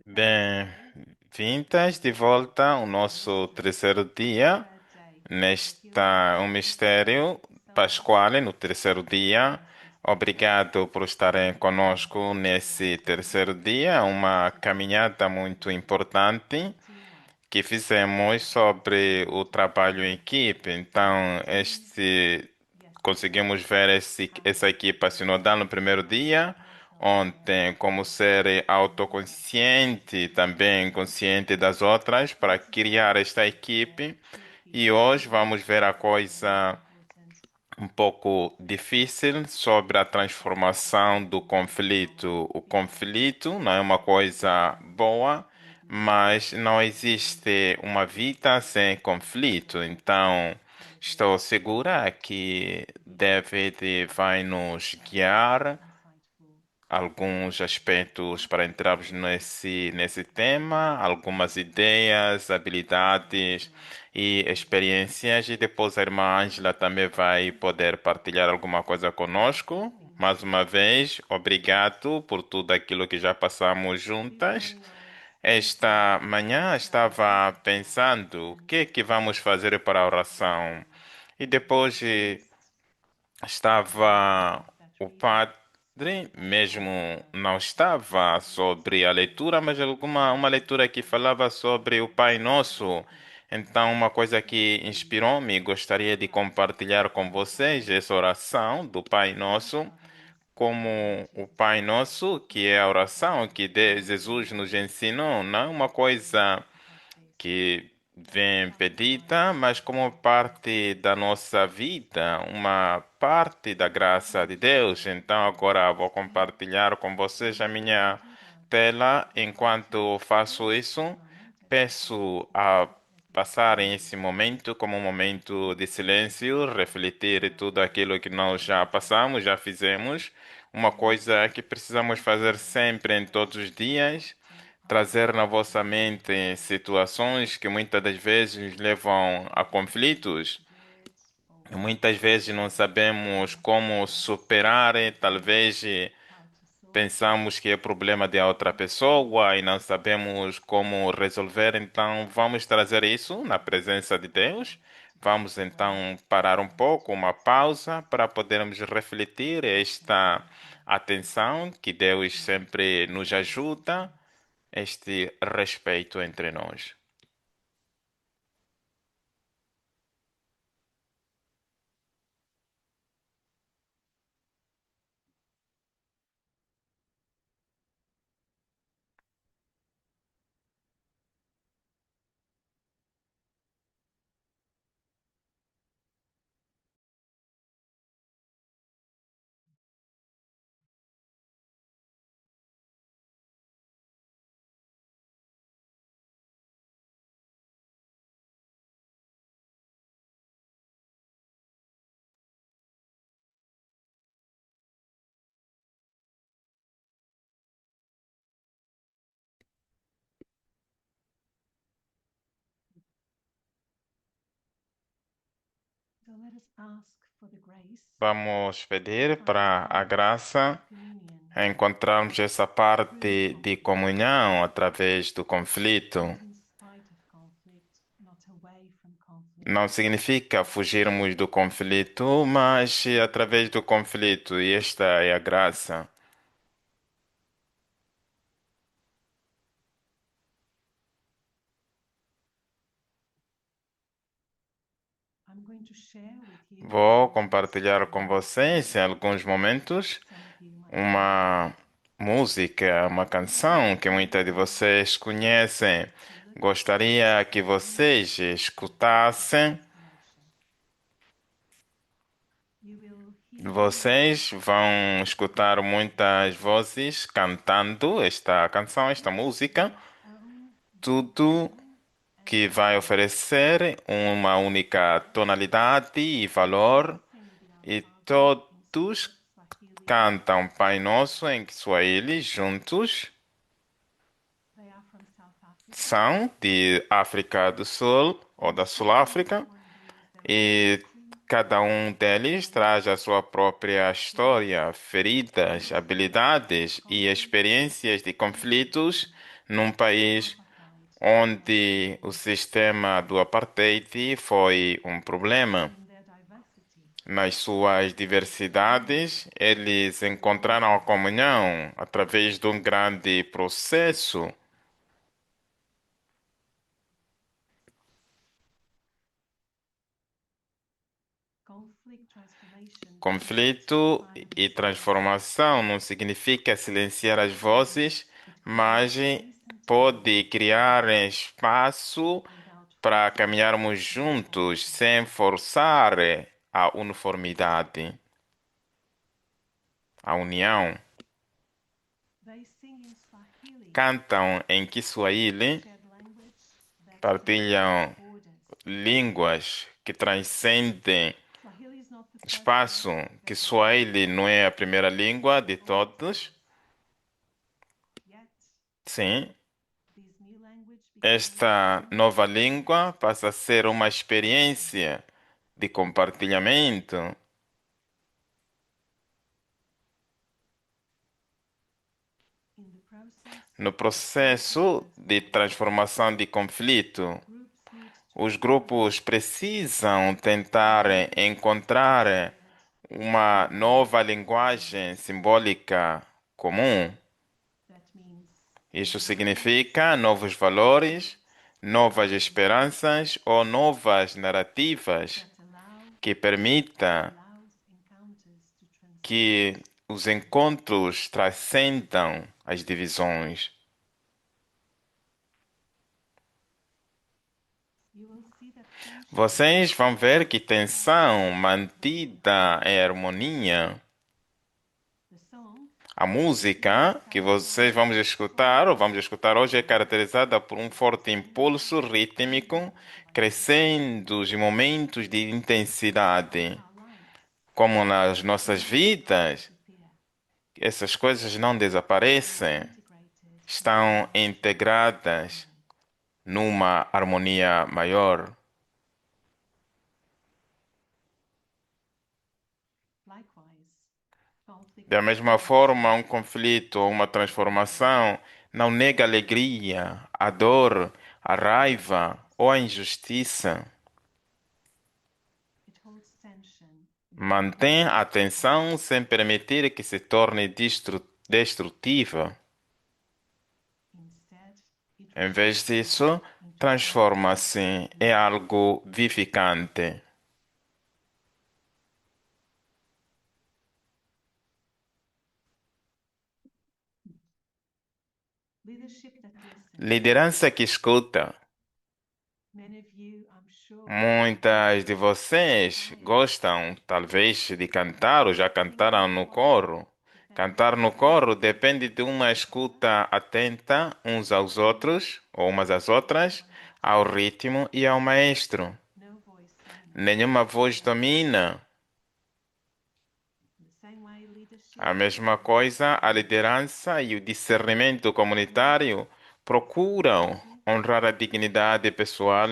Bem-vindas de volta ao nosso terceiro dia nesta um mistério pascual no terceiro dia. Obrigado por estarem conosco nesse terceiro dia, uma caminhada muito importante que fizemos sobre o trabalho em equipe. Então, conseguimos ver essa equipa sinodal no primeiro dia, ontem, como ser autoconsciente, também consciente das outras, para criar esta equipe. E hoje vamos ver a coisa um pouco difícil sobre a transformação do conflito. O conflito não é uma coisa boa, mas não existe uma vida sem conflito. Então, estou segura que David vai nos guiar alguns aspectos para entrarmos nesse tema, algumas ideias, habilidades e experiências, e depois a irmã Ângela também vai poder partilhar alguma coisa conosco. Mais uma vez, obrigado por tudo aquilo que já passamos juntas. Esta manhã estava pensando o que é que vamos fazer para a oração. E depois estava o padre, mesmo não estava sobre a leitura, mas uma leitura que falava sobre o Pai Nosso. Então, uma coisa que inspirou-me, gostaria de compartilhar com vocês essa oração do Pai Nosso, como o Pai Nosso, que é a oração que Jesus nos ensinou, não é uma coisa que vem pedida, mas como parte da nossa vida, uma parte da graça de Deus. Então, agora vou compartilhar com vocês a minha tela. Enquanto faço isso, peço a passarem esse momento como um momento de silêncio, refletir tudo aquilo que nós já passamos, já fizemos, uma coisa que precisamos fazer sempre em todos os dias, trazer na vossa mente situações que muitas das vezes levam a conflitos. Muitas vezes não sabemos como superar, talvez pensamos que é problema de outra pessoa e não sabemos como resolver, então vamos trazer isso na presença de Deus. Vamos então parar um pouco, uma pausa, para podermos refletir esta atenção que Deus sempre nos ajuda, este respeito entre nós. Vamos pedir para a graça encontrarmos essa parte de comunhão através do conflito. Não significa fugirmos do conflito, mas através do conflito, e esta é a graça. Vou compartilhar com vocês em alguns momentos uma música, uma canção que muitas de vocês conhecem. Gostaria que vocês escutassem. Vocês vão escutar muitas vozes cantando esta canção, esta música. Tudo que vai oferecer uma única tonalidade e valor, e todos cantam Pai Nosso em Swahili juntos. São de África do Sul ou da Sul-África e Cada um deles traz a sua própria história, feridas, habilidades e experiências de conflitos num país onde o sistema do apartheid foi um problema. Nas suas diversidades, eles encontraram a comunhão através de um grande processo. Conflito e transformação não significa silenciar as vozes, mas pode criar espaço para caminharmos juntos sem forçar a uniformidade, a união. Cantam em Kiswahili, partilham línguas que transcendem espaço, que Swahili não é a primeira língua de todos. Sim, esta nova língua passa a ser uma experiência de compartilhamento. No processo de transformação de conflito, os grupos precisam tentar encontrar uma nova linguagem simbólica comum. Isso significa novos valores, novas esperanças ou novas narrativas que permita que os encontros transcendam as divisões. Vocês vão ver que tensão mantida em harmonia. A música que vocês vamos escutar, ou vamos escutar hoje, é caracterizada por um forte impulso rítmico, crescendo em momentos de intensidade. Como nas nossas vidas, essas coisas não desaparecem, estão integradas numa harmonia maior. Da mesma forma, um conflito ou uma transformação não nega a alegria, a dor, a raiva ou a injustiça. Mantém a atenção sem permitir que se torne destrutiva. Em vez disso, transforma-se em algo vivificante. Liderança que escuta. Muitas de vocês gostam, talvez, de cantar ou já cantaram no coro. Cantar no coro depende de uma escuta atenta uns aos outros, ou umas às outras, ao ritmo e ao maestro. Nenhuma voz domina. A mesma coisa, a liderança e o discernimento comunitário procuram honrar a dignidade pessoal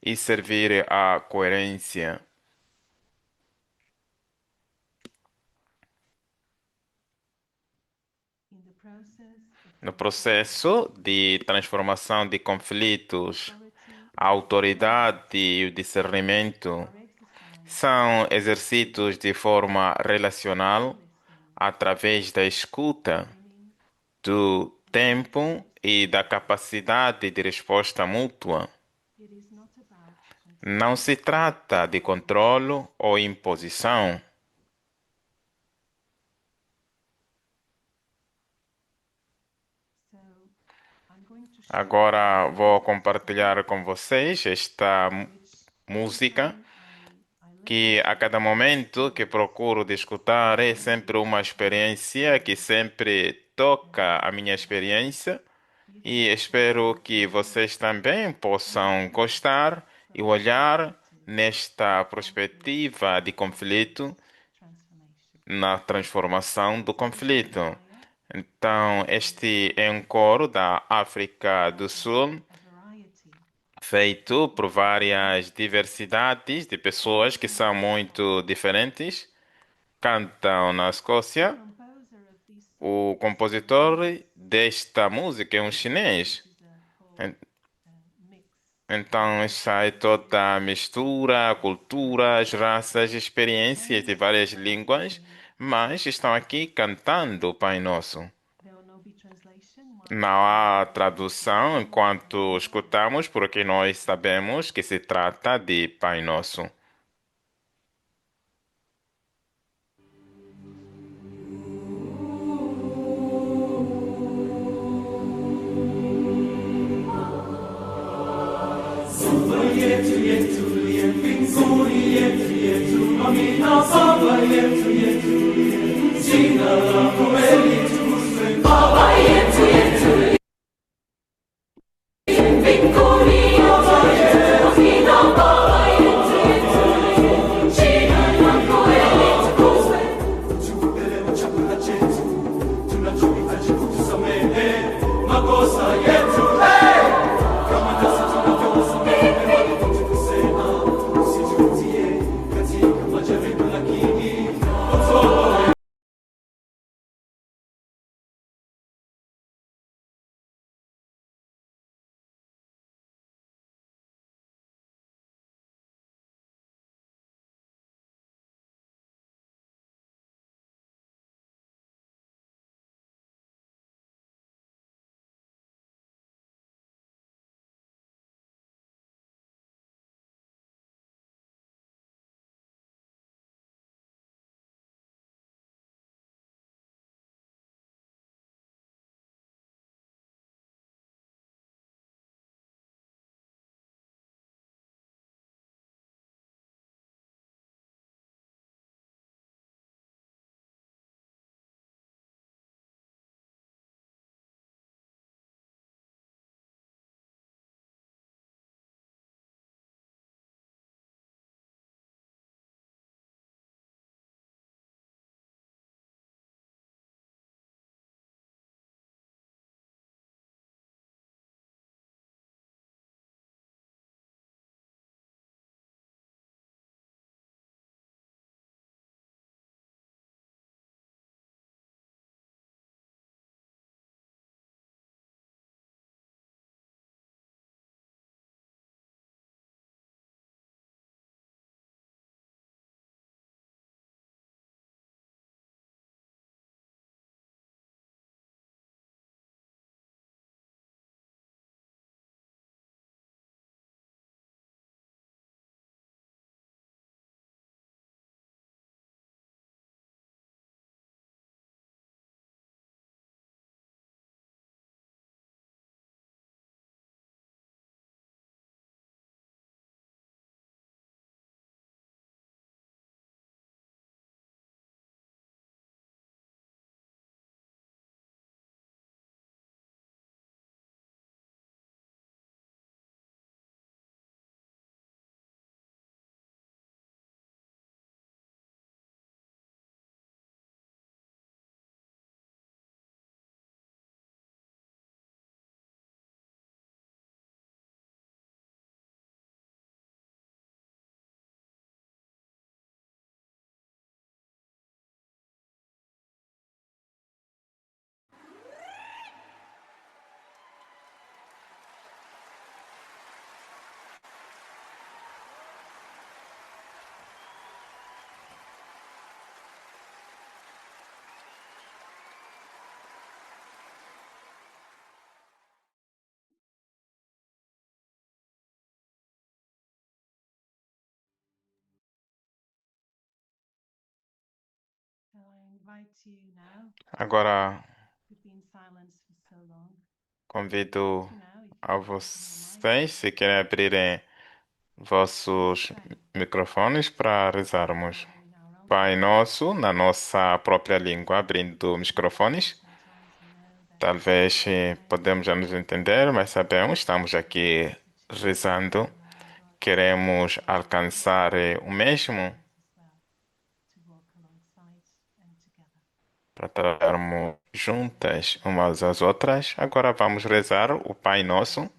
e servir à coerência. No processo de transformação de conflitos, a autoridade e o discernimento são exercidos de forma relacional através da escuta, do tempo e da capacidade de resposta mútua. Não se trata de controlo ou imposição. Agora vou compartilhar com vocês esta música que a cada momento que procuro de escutar é sempre uma experiência que sempre toca a minha experiência e espero que vocês também possam gostar e olhar nesta perspectiva de conflito, na transformação do conflito. Então, este é um coro da África do Sul, feito por várias diversidades de pessoas que são muito diferentes, cantam na Escócia. O compositor desta música é um chinês. En- Então, essa é toda a mistura, culturas, raças, experiências de várias línguas, mas estão aqui cantando o Pai Nosso. Não há tradução enquanto escutamos, porque nós sabemos que se trata de Pai Nosso. Agora convido a vocês, se querem abrirem vossos microfones para rezarmos. Pai Nosso, na nossa própria língua, abrindo microfones. Talvez podemos já nos entender, mas sabemos, estamos aqui rezando, queremos alcançar o mesmo para trabalharmos juntas umas às outras. Agora vamos rezar o Pai Nosso.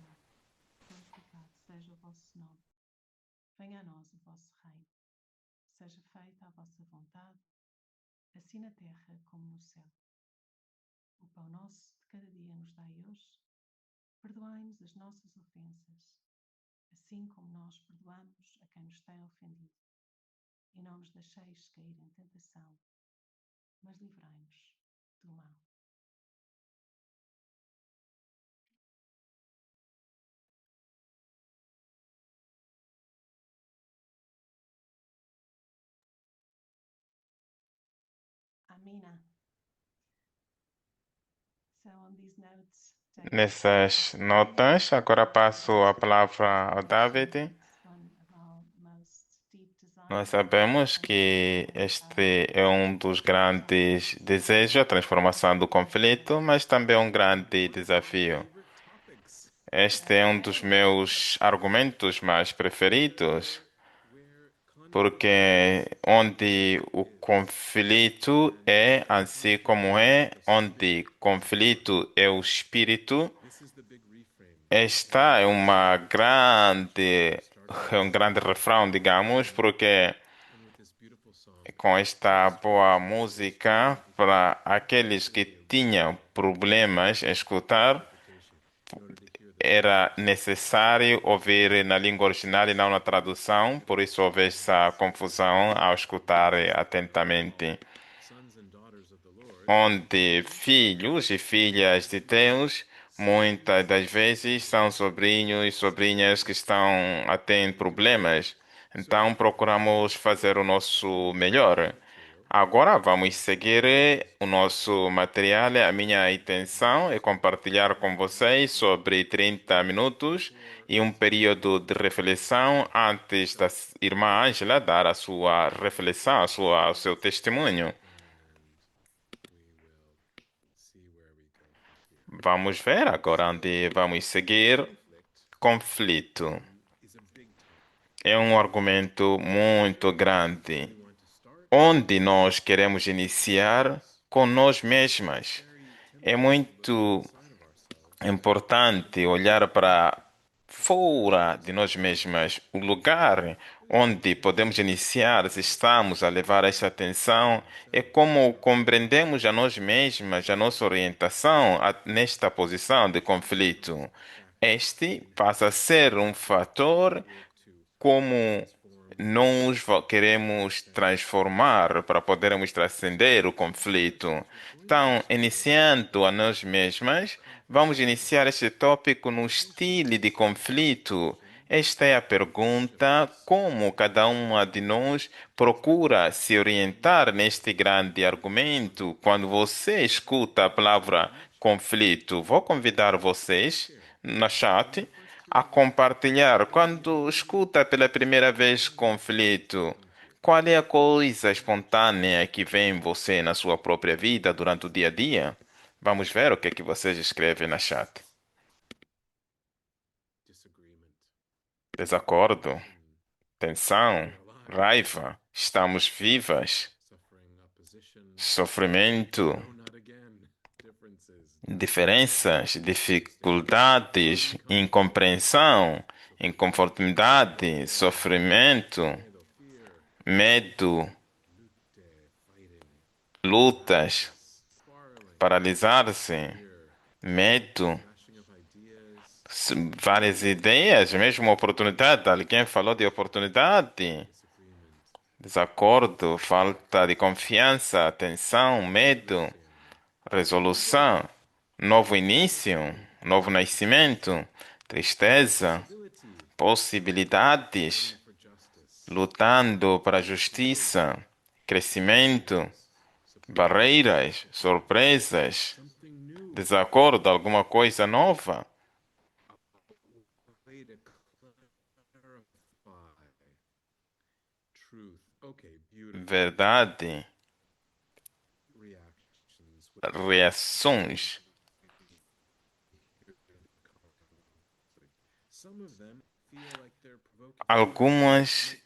assim na terra como no céu. O pão nosso de cada dia nos dai hoje. Perdoai-nos as nossas ofensas, assim como nós perdoamos a quem nos tem ofendido. E não nos deixeis cair em tentação, mas livrai-nos do mal. Amina. So on these notes, Nessas notas, agora passo a palavra ao David. Nós sabemos que este é um dos grandes desejos, a transformação do conflito, mas também um grande desafio. Este é um dos meus argumentos mais preferidos, porque onde o conflito é, assim como é, onde conflito é o espírito, esta é um grande refrão, digamos, porque com esta boa música, para aqueles que tinham problemas em escutar, era necessário ouvir na língua original e não na tradução, por isso houve essa confusão ao escutar atentamente. Onde filhos e filhas de Deus, muitas das vezes são sobrinhos e sobrinhas que estão a ter problemas. Então procuramos fazer o nosso melhor. Agora vamos seguir o nosso material. A minha intenção é compartilhar com vocês sobre 30 minutos e um período de reflexão antes da irmã Ângela dar a sua reflexão, o seu testemunho. Vamos ver agora onde vamos seguir. Conflito. É um argumento muito grande, onde nós queremos iniciar com nós mesmas. É muito importante olhar para fora de nós mesmas, o lugar onde podemos iniciar, se estamos a levar essa atenção, é como compreendemos a nós mesmas, a nossa orientação nesta posição de conflito. Este passa a ser um fator como queremos transformar para podermos transcender o conflito. Então, iniciando a nós mesmas, vamos iniciar este tópico no estilo de conflito. Esta é a pergunta: como cada uma de nós procura se orientar neste grande argumento? Quando você escuta a palavra conflito, vou convidar vocês no chat a compartilhar. Quando escuta pela primeira vez conflito, qual é a coisa espontânea que vem em você na sua própria vida durante o dia a dia? Vamos ver o que é que vocês escrevem na chat. Desacordo, tensão, raiva, estamos vivas, sofrimento, diferenças, dificuldades, incompreensão, inconformidade, sofrimento, medo, lutas, paralisar-se, medo, várias ideias, mesmo oportunidade. Alguém falou de oportunidade, desacordo, falta de confiança, tensão, medo, resolução, novo início, novo nascimento, tristeza, possibilidades, lutando para a justiça, crescimento, barreiras, surpresas, desacordo, alguma coisa nova, verdade, reações. Algumas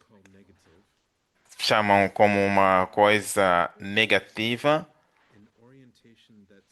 chamam como uma coisa negativa.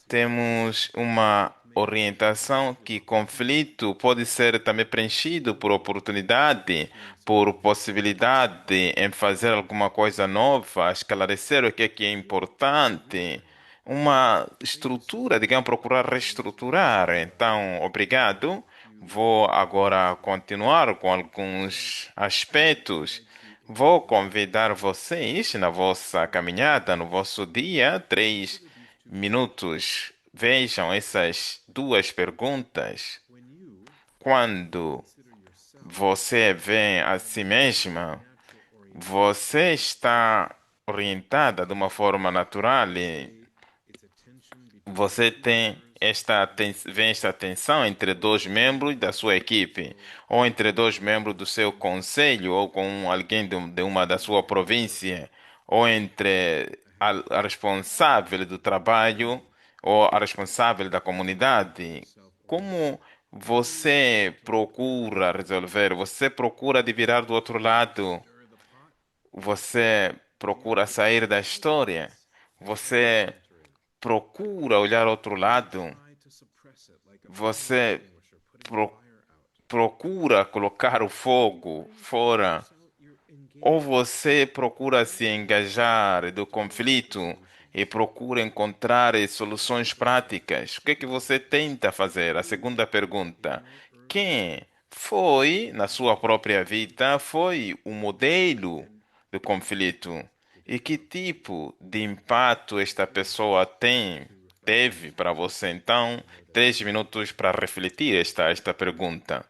Temos uma orientação que conflito pode ser também preenchido por oportunidade, por possibilidade em fazer alguma coisa nova, esclarecer o que é importante, uma estrutura, digamos, procurar reestruturar. Então, obrigado. Vou agora continuar com alguns aspectos. Vou convidar vocês na vossa caminhada, no vosso dia, 3 minutos. Vejam essas duas perguntas. Quando você vê a si mesma, você está orientada de uma forma natural e você tem vê esta tensão entre dois membros da sua equipe, ou entre dois membros do seu conselho, ou com alguém de uma da sua província, ou entre a responsável do trabalho ou a responsável da comunidade. Como você procura resolver? Você procura de virar do outro lado? Você procura sair da história? Você procura olhar outro lado, você pro- procura colocar o fogo fora, ou você procura se engajar do conflito e procura encontrar soluções práticas. O que é que você tenta fazer? A segunda pergunta: quem foi, na sua própria vida, foi o modelo do conflito? E que tipo de impacto esta pessoa teve para você? Então, 3 minutos para refletir esta pergunta.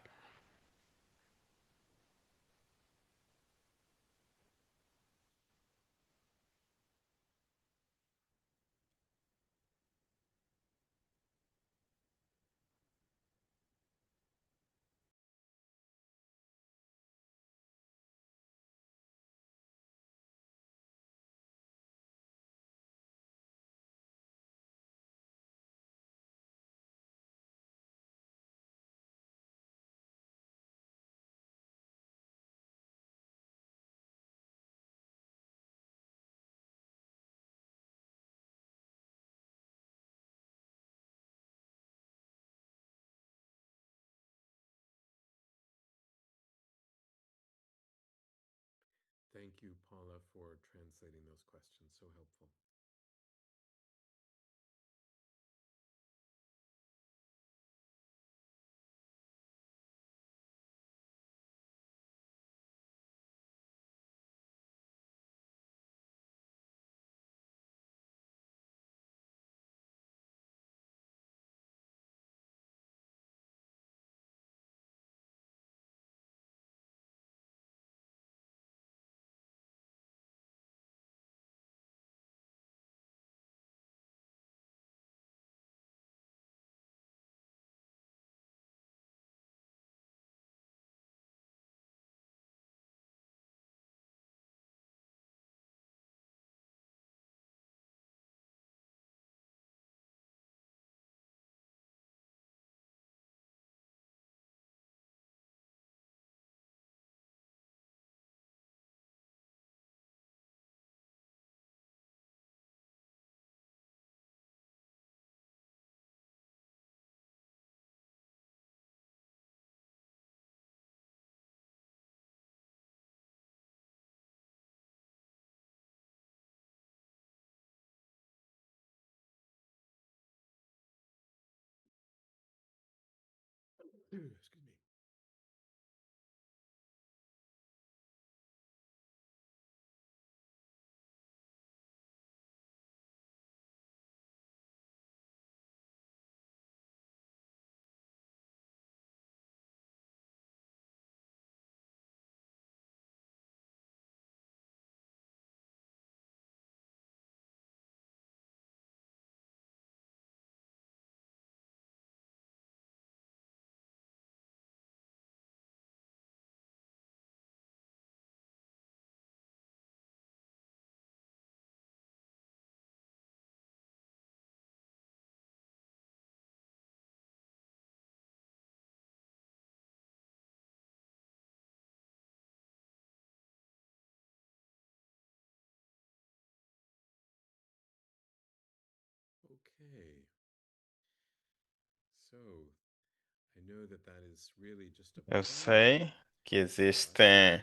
Eu sei que existem,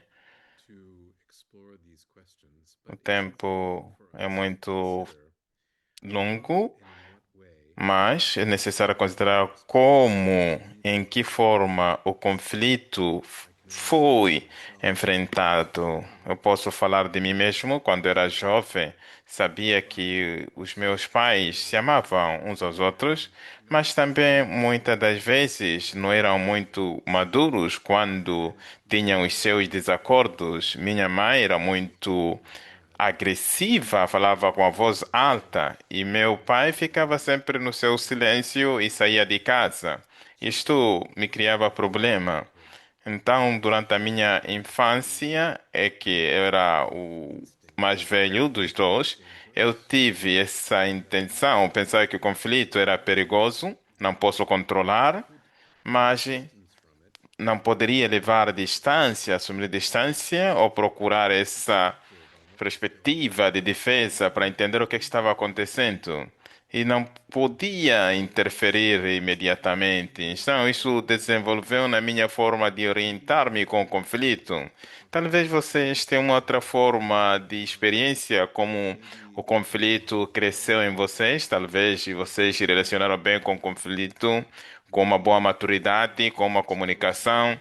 o tempo é muito longo, mas é necessário considerar como, em que forma o conflito foi enfrentado. Eu posso falar de mim mesmo quando era jovem. Sabia que os meus pais se amavam uns aos outros, mas também muitas das vezes não eram muito maduros quando tinham os seus desacordos. Minha mãe era muito agressiva, falava com a voz alta, e meu pai ficava sempre no seu silêncio e saía de casa. Isto me criava problema. Então, durante a minha infância, é que eu era o mais velho dos dois, eu tive essa intenção, pensar que o conflito era perigoso, não posso controlar, mas não poderia levar a distância, assumir distância ou procurar essa perspectiva de defesa para entender o que estava acontecendo e não podia interferir imediatamente. Então, isso desenvolveu na minha forma de orientar-me com o conflito. Talvez vocês tenham outra forma de experiência, como o conflito cresceu em vocês, talvez vocês se relacionaram bem com o conflito, com uma boa maturidade, com uma comunicação.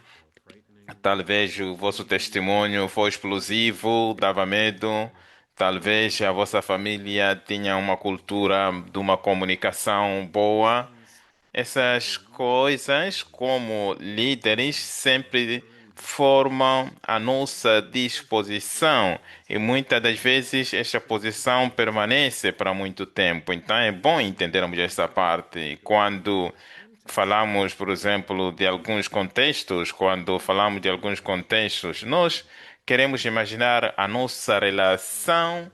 Talvez o vosso testemunho foi explosivo, dava medo. Talvez a vossa família tinha uma cultura de uma comunicação boa. Essas coisas, como líderes, sempre formam a nossa disposição e muitas das vezes esta posição permanece para muito tempo. Então é bom entendermos essa parte. Quando falamos, por exemplo, de alguns contextos, quando falamos de alguns contextos, nós queremos imaginar a nossa relação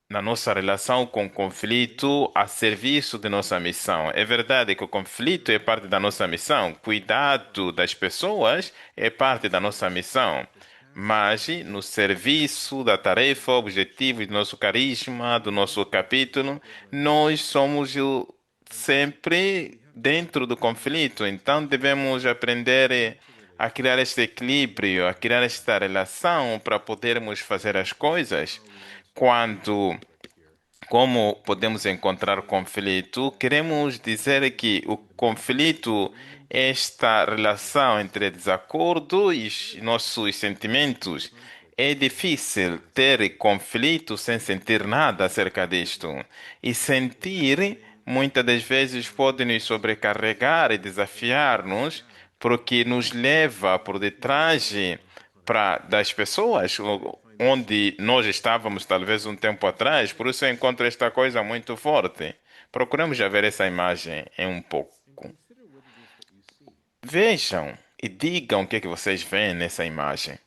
na nossa relação com o conflito a serviço de nossa missão. É verdade que o conflito é parte da nossa missão, cuidado das pessoas é parte da nossa missão, mas no serviço da tarefa, objetivo do nosso carisma, do nosso capítulo, nós somos sempre dentro do conflito, então devemos aprender a criar este equilíbrio, a criar esta relação para podermos fazer as coisas. Quando como podemos encontrar conflito? Queremos dizer que o conflito é esta relação entre desacordo e os nossos sentimentos. É difícil ter conflito sem sentir nada acerca disto. E sentir, muitas das vezes, pode nos sobrecarregar e desafiar-nos, porque nos leva por detrás das pessoas onde nós estávamos talvez um tempo atrás, por isso eu encontro esta coisa muito forte. Procuramos já ver essa imagem em um pouco. Vejam e digam o que é que vocês veem nessa imagem.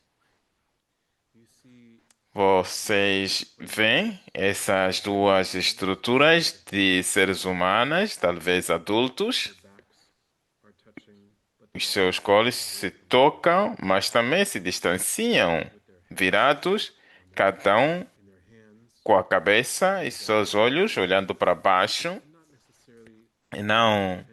Vocês veem essas duas estruturas de seres humanos, talvez adultos. Os seus colos se tocam, mas também se distanciam, virados, cada um com a cabeça e seus olhos olhando para baixo, e não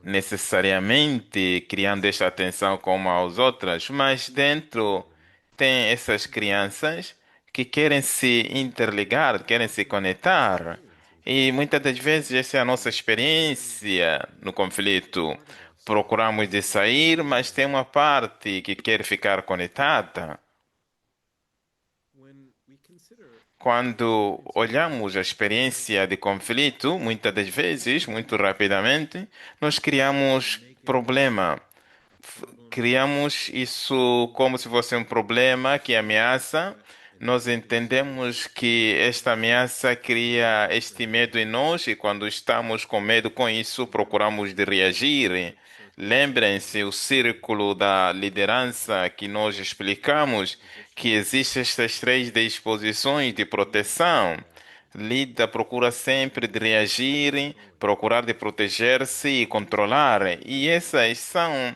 necessariamente criando esta atenção como as outras, mas dentro tem essas crianças que querem se interligar, querem se conectar. E muitas das vezes essa é a nossa experiência no conflito. Procuramos de sair, mas tem uma parte que quer ficar conectada. Quando olhamos a experiência de conflito, muitas das vezes, muito rapidamente, nós criamos problema. Criamos isso como se fosse um problema que ameaça. Nós entendemos que esta ameaça cria este medo em nós e quando estamos com medo com isso, procuramos de reagir. Lembrem-se o círculo da liderança que nós explicamos que existem estas três disposições de proteção. Lida procura sempre de reagir, procurar de proteger-se e controlar. E essas são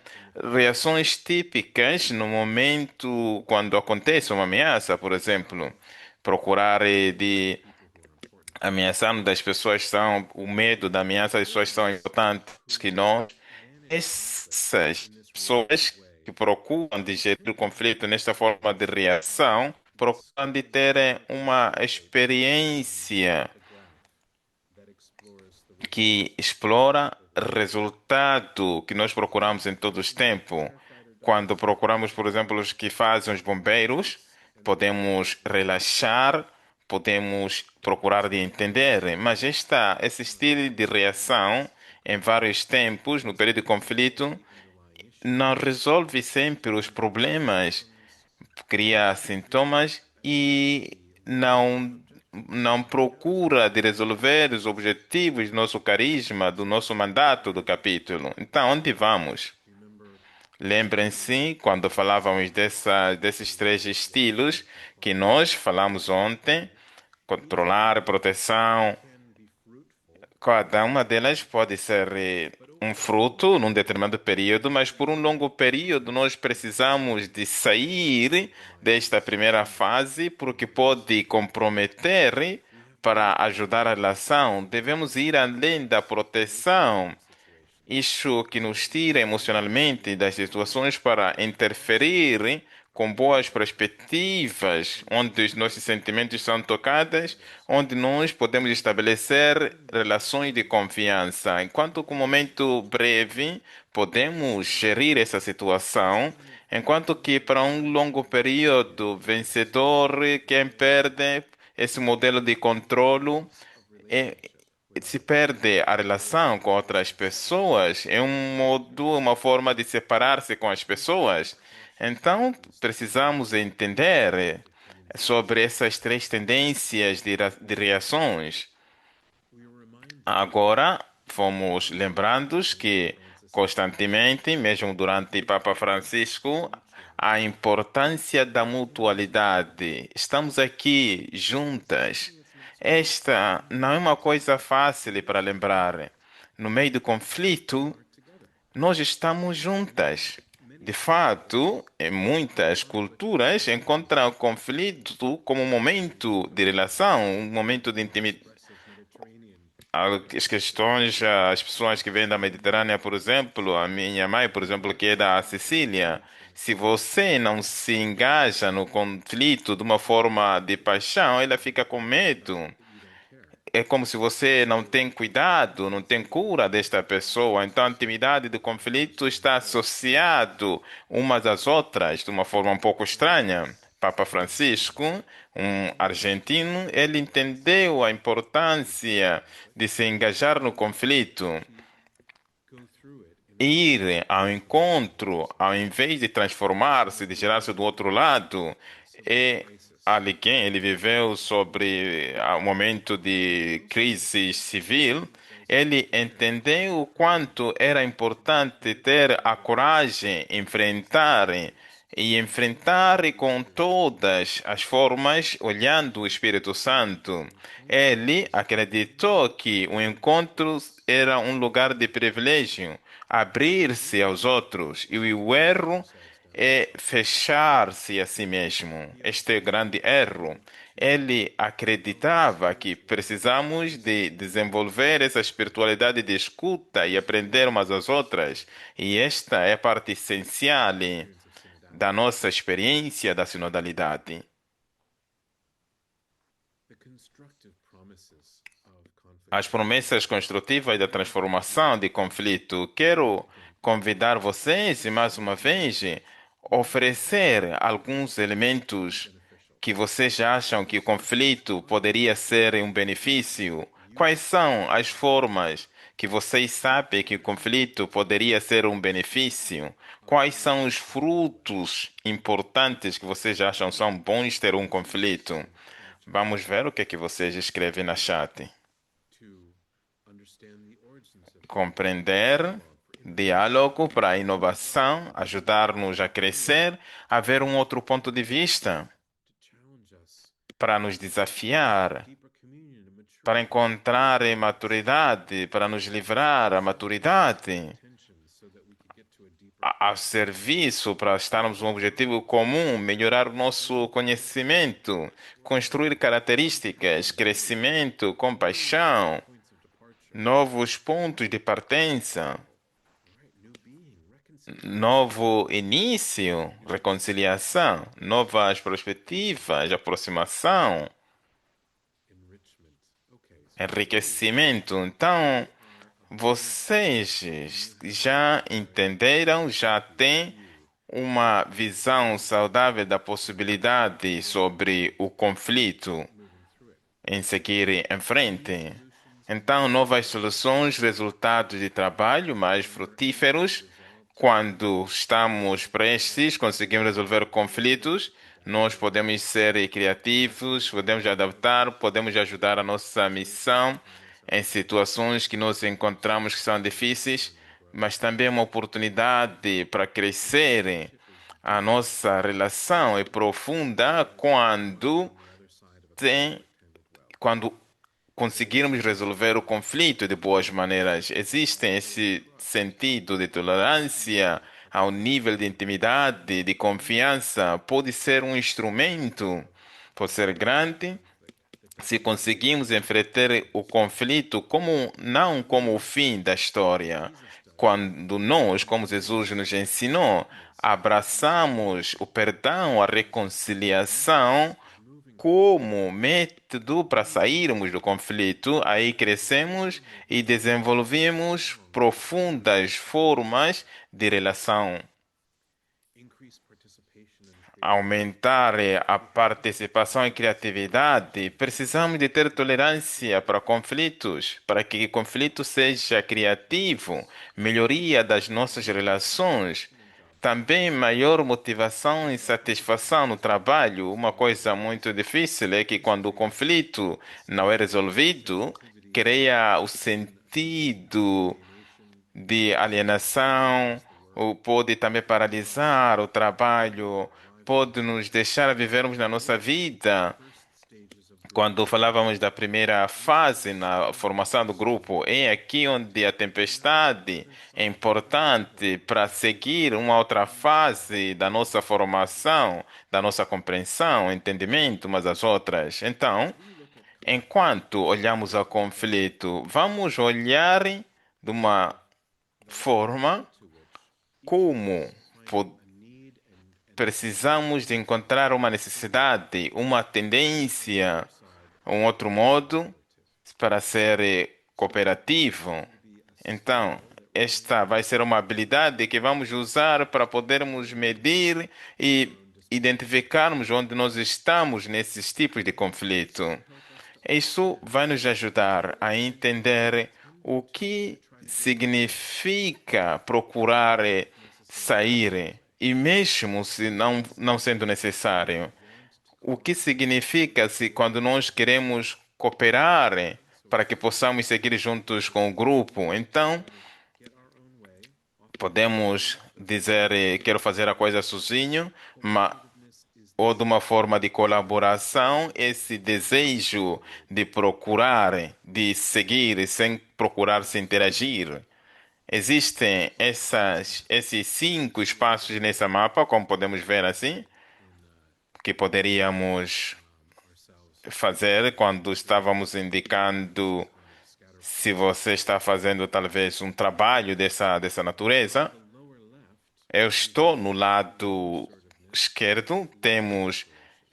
reações típicas no momento quando acontece uma ameaça, por exemplo. Procurar de ameaçando das pessoas são, o medo da ameaça das pessoas são importantes que nós, essas pessoas que procuram de gerir o conflito nesta forma de reação, procuram de ter uma experiência que explora resultado que nós procuramos em todo o tempo. Quando procuramos, por exemplo, os que fazem os bombeiros, podemos relaxar, podemos procurar de entender, mas esse estilo de reação em vários tempos, no período de conflito, não resolve sempre os problemas, cria sintomas e não procura de resolver os objetivos do nosso carisma, do nosso mandato do capítulo. Então, onde vamos? Lembrem-se, quando falávamos desses três estilos que nós falamos ontem, controlar, proteção, cada uma delas pode ser um fruto num determinado período, mas por um longo período nós precisamos de sair desta primeira fase porque pode comprometer para ajudar a relação. Devemos ir além da proteção, isso que nos tira emocionalmente das situações para interferir com boas perspectivas, onde os nossos sentimentos são tocados, onde nós podemos estabelecer relações de confiança. Enquanto que um momento breve podemos gerir essa situação, enquanto que para um longo período, vencedor, quem perde, esse modelo de controlo é, se perde a relação com outras pessoas, é um modo, uma forma de separar-se com as pessoas. Então, precisamos entender sobre essas três tendências de reações. Agora, fomos lembrando que constantemente, mesmo durante Papa Francisco, a importância da mutualidade. Estamos aqui juntas. Esta não é uma coisa fácil para lembrar. No meio do conflito, nós estamos juntas. De fato, em muitas culturas, encontram o conflito como um momento de relação, um momento de intimidade. As questões, as pessoas que vêm da Mediterrânea, por exemplo, a minha mãe, por exemplo, que é da Sicília, se você não se engaja no conflito de uma forma de paixão, ela fica com medo. É como se você não tem cuidado, não tem cura desta pessoa. Então, a intimidade do conflito está associado umas às outras de uma forma um pouco estranha. Papa Francisco, um argentino, ele entendeu a importância de se engajar no conflito, ir ao encontro, ao invés de transformar-se, de gerar-se do outro lado. E alguém, ele viveu sobre um momento de crise civil, ele entendeu o quanto era importante ter a coragem, enfrentar com todas as formas, olhando o Espírito Santo. Ele acreditou que o encontro era um lugar de privilégio, abrir-se aos outros, e o erro é fechar-se a si mesmo. Este é o grande erro. Ele acreditava que precisamos de desenvolver essa espiritualidade de escuta e aprender umas às outras. E esta é a parte essencial da nossa experiência da sinodalidade. As promessas construtivas da transformação de conflito. Quero convidar vocês, mais uma vez, oferecer alguns elementos que vocês acham que o conflito poderia ser um benefício. Quais são as formas que vocês sabem que o conflito poderia ser um benefício? Quais são os frutos importantes que vocês acham são bons ter um conflito? Vamos ver o que é que vocês escrevem na chat. Compreender, diálogo para a inovação, ajudar-nos a crescer, a ver um outro ponto de vista, para nos desafiar, para encontrar a maturidade, para nos livrar a maturidade, ao serviço para estarmos um objetivo comum, melhorar o nosso conhecimento, construir características, crescimento, compaixão, novos pontos de partência, novo início, reconciliação, novas perspectivas, aproximação, enriquecimento. Então, vocês já entenderam, já têm uma visão saudável da possibilidade sobre o conflito em seguir em frente. Então, novas soluções, resultados de trabalho mais frutíferos. Quando estamos prestes, conseguimos resolver conflitos, nós podemos ser criativos, podemos adaptar, podemos ajudar a nossa missão em situações que nós encontramos que são difíceis, mas também uma oportunidade para crescer. A nossa relação é profunda tem, quando conseguirmos resolver o conflito de boas maneiras. Existe esse sentido de tolerância ao nível de intimidade, de confiança. Pode ser um instrumento, pode ser grande, se conseguimos enfrentar o conflito não como o fim da história. Quando nós, como Jesus nos ensinou, abraçamos o perdão, a reconciliação como método para sairmos do conflito, aí crescemos e desenvolvemos profundas formas de relação. Aumentar a participação e criatividade, precisamos de ter tolerância para conflitos, para que o conflito seja criativo, melhoria das nossas relações, também maior motivação e satisfação no trabalho. Uma coisa muito difícil é que quando o conflito não é resolvido, cria o sentido de alienação, ou pode também paralisar o trabalho, pode nos deixar vivermos na nossa vida. Quando falávamos da primeira fase na formação do grupo, é aqui onde a tempestade é importante para seguir uma outra fase da nossa formação, da nossa compreensão, entendimento umas das outras. Então, enquanto olhamos ao conflito, vamos olhar de uma forma como po- precisamos de encontrar uma necessidade, uma tendência, um outro modo para ser cooperativo. Então, esta vai ser uma habilidade que vamos usar para podermos medir e identificarmos onde nós estamos nesses tipos de conflito. Isso vai nos ajudar a entender o que significa procurar sair, e mesmo se não sendo necessário, o que significa se quando nós queremos cooperar para que possamos seguir juntos com o grupo. Então, podemos dizer, quero fazer a coisa sozinho, mas ou de uma forma de colaboração, esse desejo de procurar, de seguir sem procurar se interagir. Existem esses cinco espaços nesse mapa, como podemos ver assim, que poderíamos fazer quando estávamos indicando se você está fazendo talvez um trabalho dessa natureza. Eu estou no lado esquerdo, temos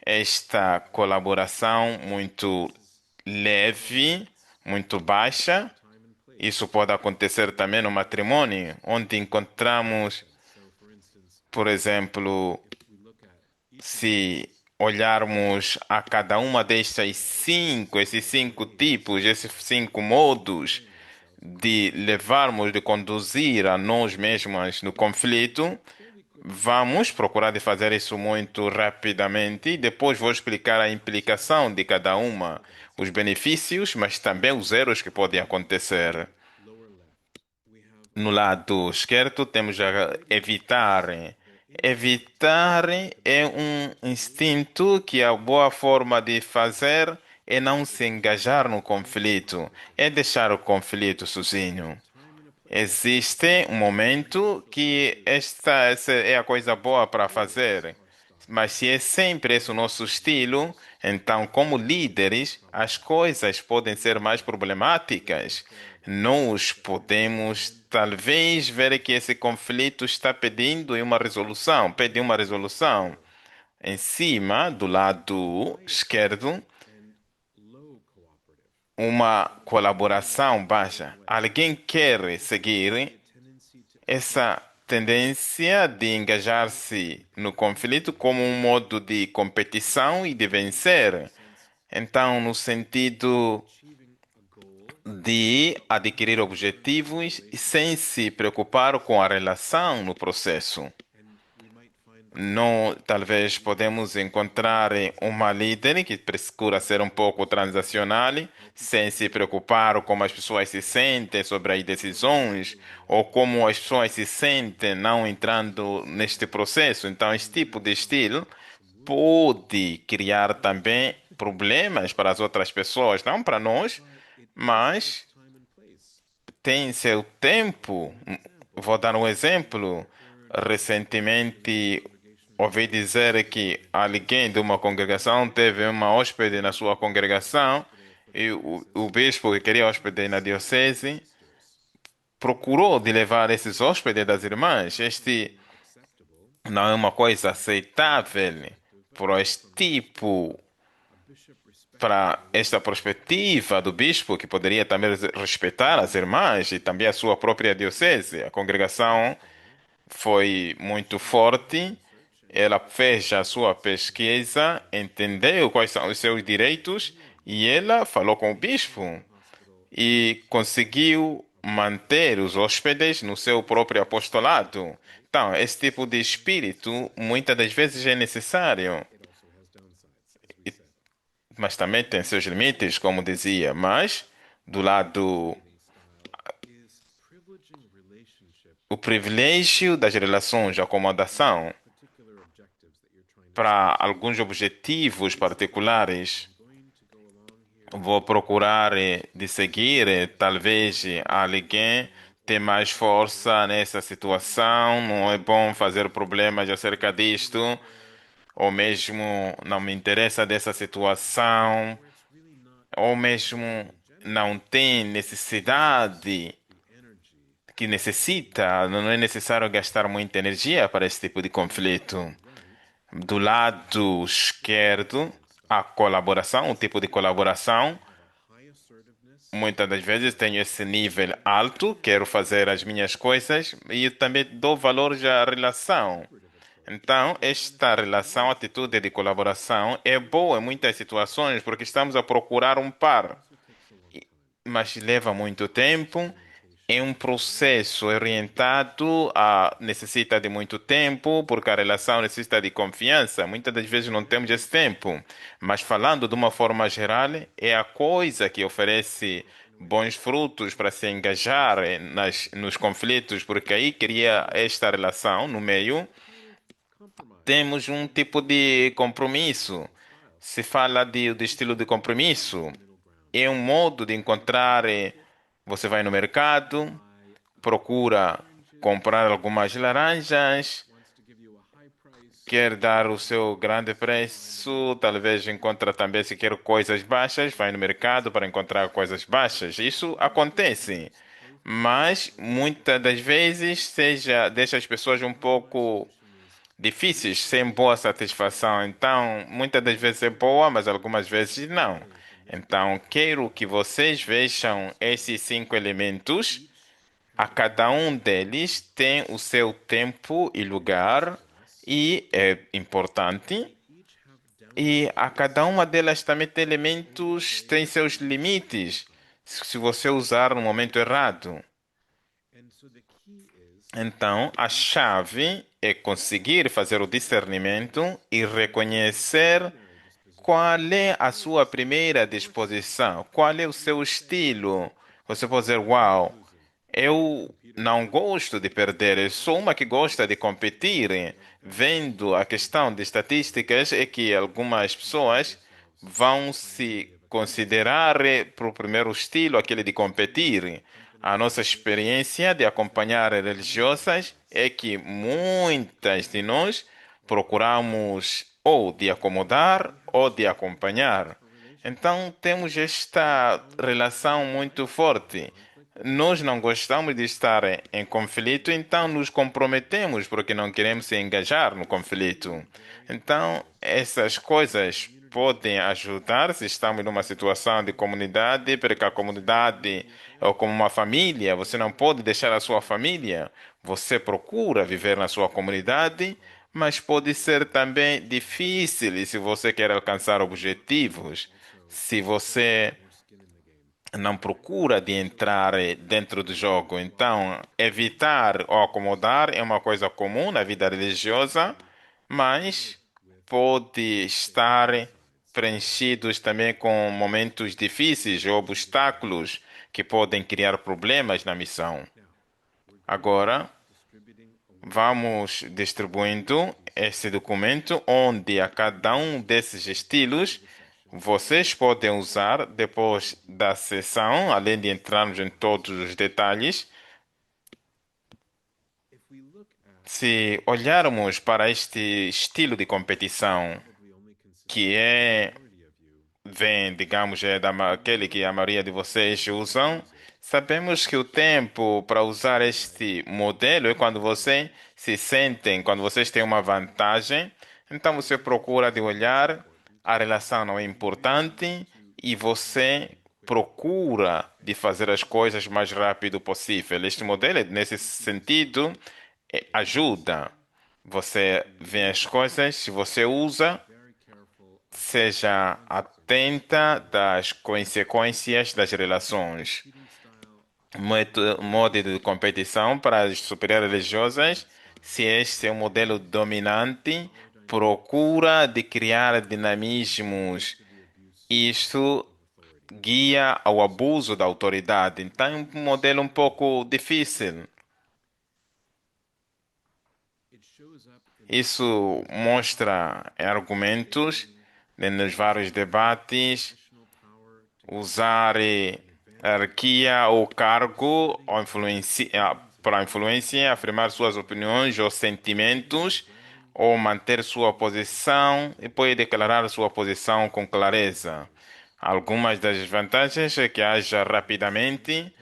esta colaboração muito leve, muito baixa. Isso pode acontecer também no matrimônio, onde encontramos, por exemplo, se olharmos a cada uma esses cinco tipos, esses cinco modos de levarmos, de conduzir a nós mesmos no conflito, vamos procurar de fazer isso muito rapidamente e depois vou explicar a implicação de cada uma, os benefícios, mas também os erros que podem acontecer. No lado esquerdo temos a evitar. Evitar é um instinto que a boa forma de fazer é não se engajar no conflito, é deixar o conflito sozinho. Existe um momento que essa é a coisa boa para fazer. Mas se é sempre esse o nosso estilo, então, como líderes, as coisas podem ser mais problemáticas. Nós podemos, talvez, ver que esse conflito está pedindo uma resolução, pede uma resolução. Em cima, do lado esquerdo, uma colaboração baixa. Alguém quer seguir essa tendência de engajar-se no conflito como um modo de competição e de vencer. Então, no sentido de adquirir objetivos sem se preocupar com a relação no processo. Não, talvez podemos encontrar uma líder que procura ser um pouco transacional, sem se preocupar com como as pessoas se sentem sobre as decisões ou como as pessoas se sentem não entrando neste processo. Então, esse tipo de estilo pode criar também problemas para as outras pessoas, não para nós, mas tem seu tempo. Vou dar um exemplo. Recentemente ouvi dizer que alguém de uma congregação teve uma hóspede na sua congregação e o bispo que queria hóspede na diocese procurou de levar esses hóspedes das irmãs. Este não é uma coisa aceitável para este tipo, para esta perspectiva do bispo, que poderia também respeitar as irmãs e também a sua própria diocese. A congregação foi muito forte, ela fez a sua pesquisa, entendeu quais são os seus direitos e ela falou com o bispo e conseguiu manter os hóspedes no seu próprio apostolado. Então, esse tipo de espírito muitas das vezes é necessário, mas também tem seus limites, como dizia. Mas, do lado, o privilégio das relações de acomodação para alguns objetivos particulares, vou procurar de seguir, talvez alguém tem mais força nessa situação, não é bom fazer problemas acerca disto, ou mesmo não me interessa dessa situação, ou mesmo não tem necessidade que necessita, não é necessário gastar muita energia para esse tipo de conflito. Do lado esquerdo, a colaboração, o tipo de colaboração. Muitas das vezes tenho esse nível alto, quero fazer as minhas coisas e eu também dou valor já à relação. Então, esta relação, atitude de colaboração é boa em muitas situações porque estamos a procurar um par, mas leva muito tempo. É um processo orientado a necessita de muito tempo, porque a relação necessita de confiança. Muitas das vezes não temos esse tempo. Mas falando de uma forma geral, é a coisa que oferece bons frutos para se engajar nos conflitos, porque aí cria esta relação no meio. Temos um tipo de compromisso. Se fala de estilo de compromisso, é um modo de encontrar. Você vai no mercado, procura comprar algumas laranjas, quer dar o seu grande preço, talvez encontra também se quer coisas baixas, vai no mercado para encontrar coisas baixas. Isso acontece, mas muitas das vezes deixa as pessoas um pouco difíceis, sem boa satisfação. Então, muitas das vezes é boa, mas algumas vezes não. Então, quero que vocês vejam esses cinco elementos. A cada um deles tem o seu tempo e lugar, e é importante. E a cada uma delas também tem elementos, tem seus limites, se você usar no momento errado. Então, a chave é conseguir fazer o discernimento e reconhecer qual é a sua primeira disposição, qual é o seu estilo. Você pode dizer, uau. Eu não gosto de perder, eu sou uma que gosta de competir. Vendo a questão de estatísticas, é que algumas pessoas vão se considerar para o primeiro estilo aquele de competir. A nossa experiência de acompanhar religiosas é que muitas de nós procuramos ou de acomodar ou de acompanhar. Então temos esta relação muito forte. Nós não gostamos de estar em conflito, então nos comprometemos porque não queremos se engajar no conflito. Então, essas coisas podem ajudar se estamos numa situação de comunidade, porque a comunidade é como uma família, você não pode deixar a sua família. Você procura viver na sua comunidade, mas pode ser também difícil se você quer alcançar objetivos. Se você não procura de entrar dentro do jogo. Então, evitar ou acomodar é uma coisa comum na vida religiosa, mas pode estar preenchidos também com momentos difíceis ou obstáculos que podem criar problemas na missão. Agora, vamos distribuindo esse documento onde a cada um desses estilos vocês podem usar depois da sessão, além de entrarmos em todos os detalhes. Se olharmos para este estilo de competição, que vem, digamos, aquele que a maioria de vocês usam, sabemos que o tempo para usar este modelo é quando vocês se sentem, quando vocês têm uma vantagem, então você procura de olhar, a relação não é importante e você procura de fazer as coisas o mais rápido possível. Este modelo, nesse sentido, ajuda. Você vê as coisas, se você usa, seja atenta das consequências das relações. Modo de competição para as superiores religiosas, se este é o modelo dominante, procura de criar dinamismos. Isto guia ao abuso da autoridade. Então, é um modelo um pouco difícil. Isso mostra em argumentos, nos vários debates, usar hierarquia ou cargo ou influência, para influência, afirmar suas opiniões ou sentimentos, ou manter sua posição e pode declarar sua posição com clareza. Algumas das vantagens é que haja rapidamente,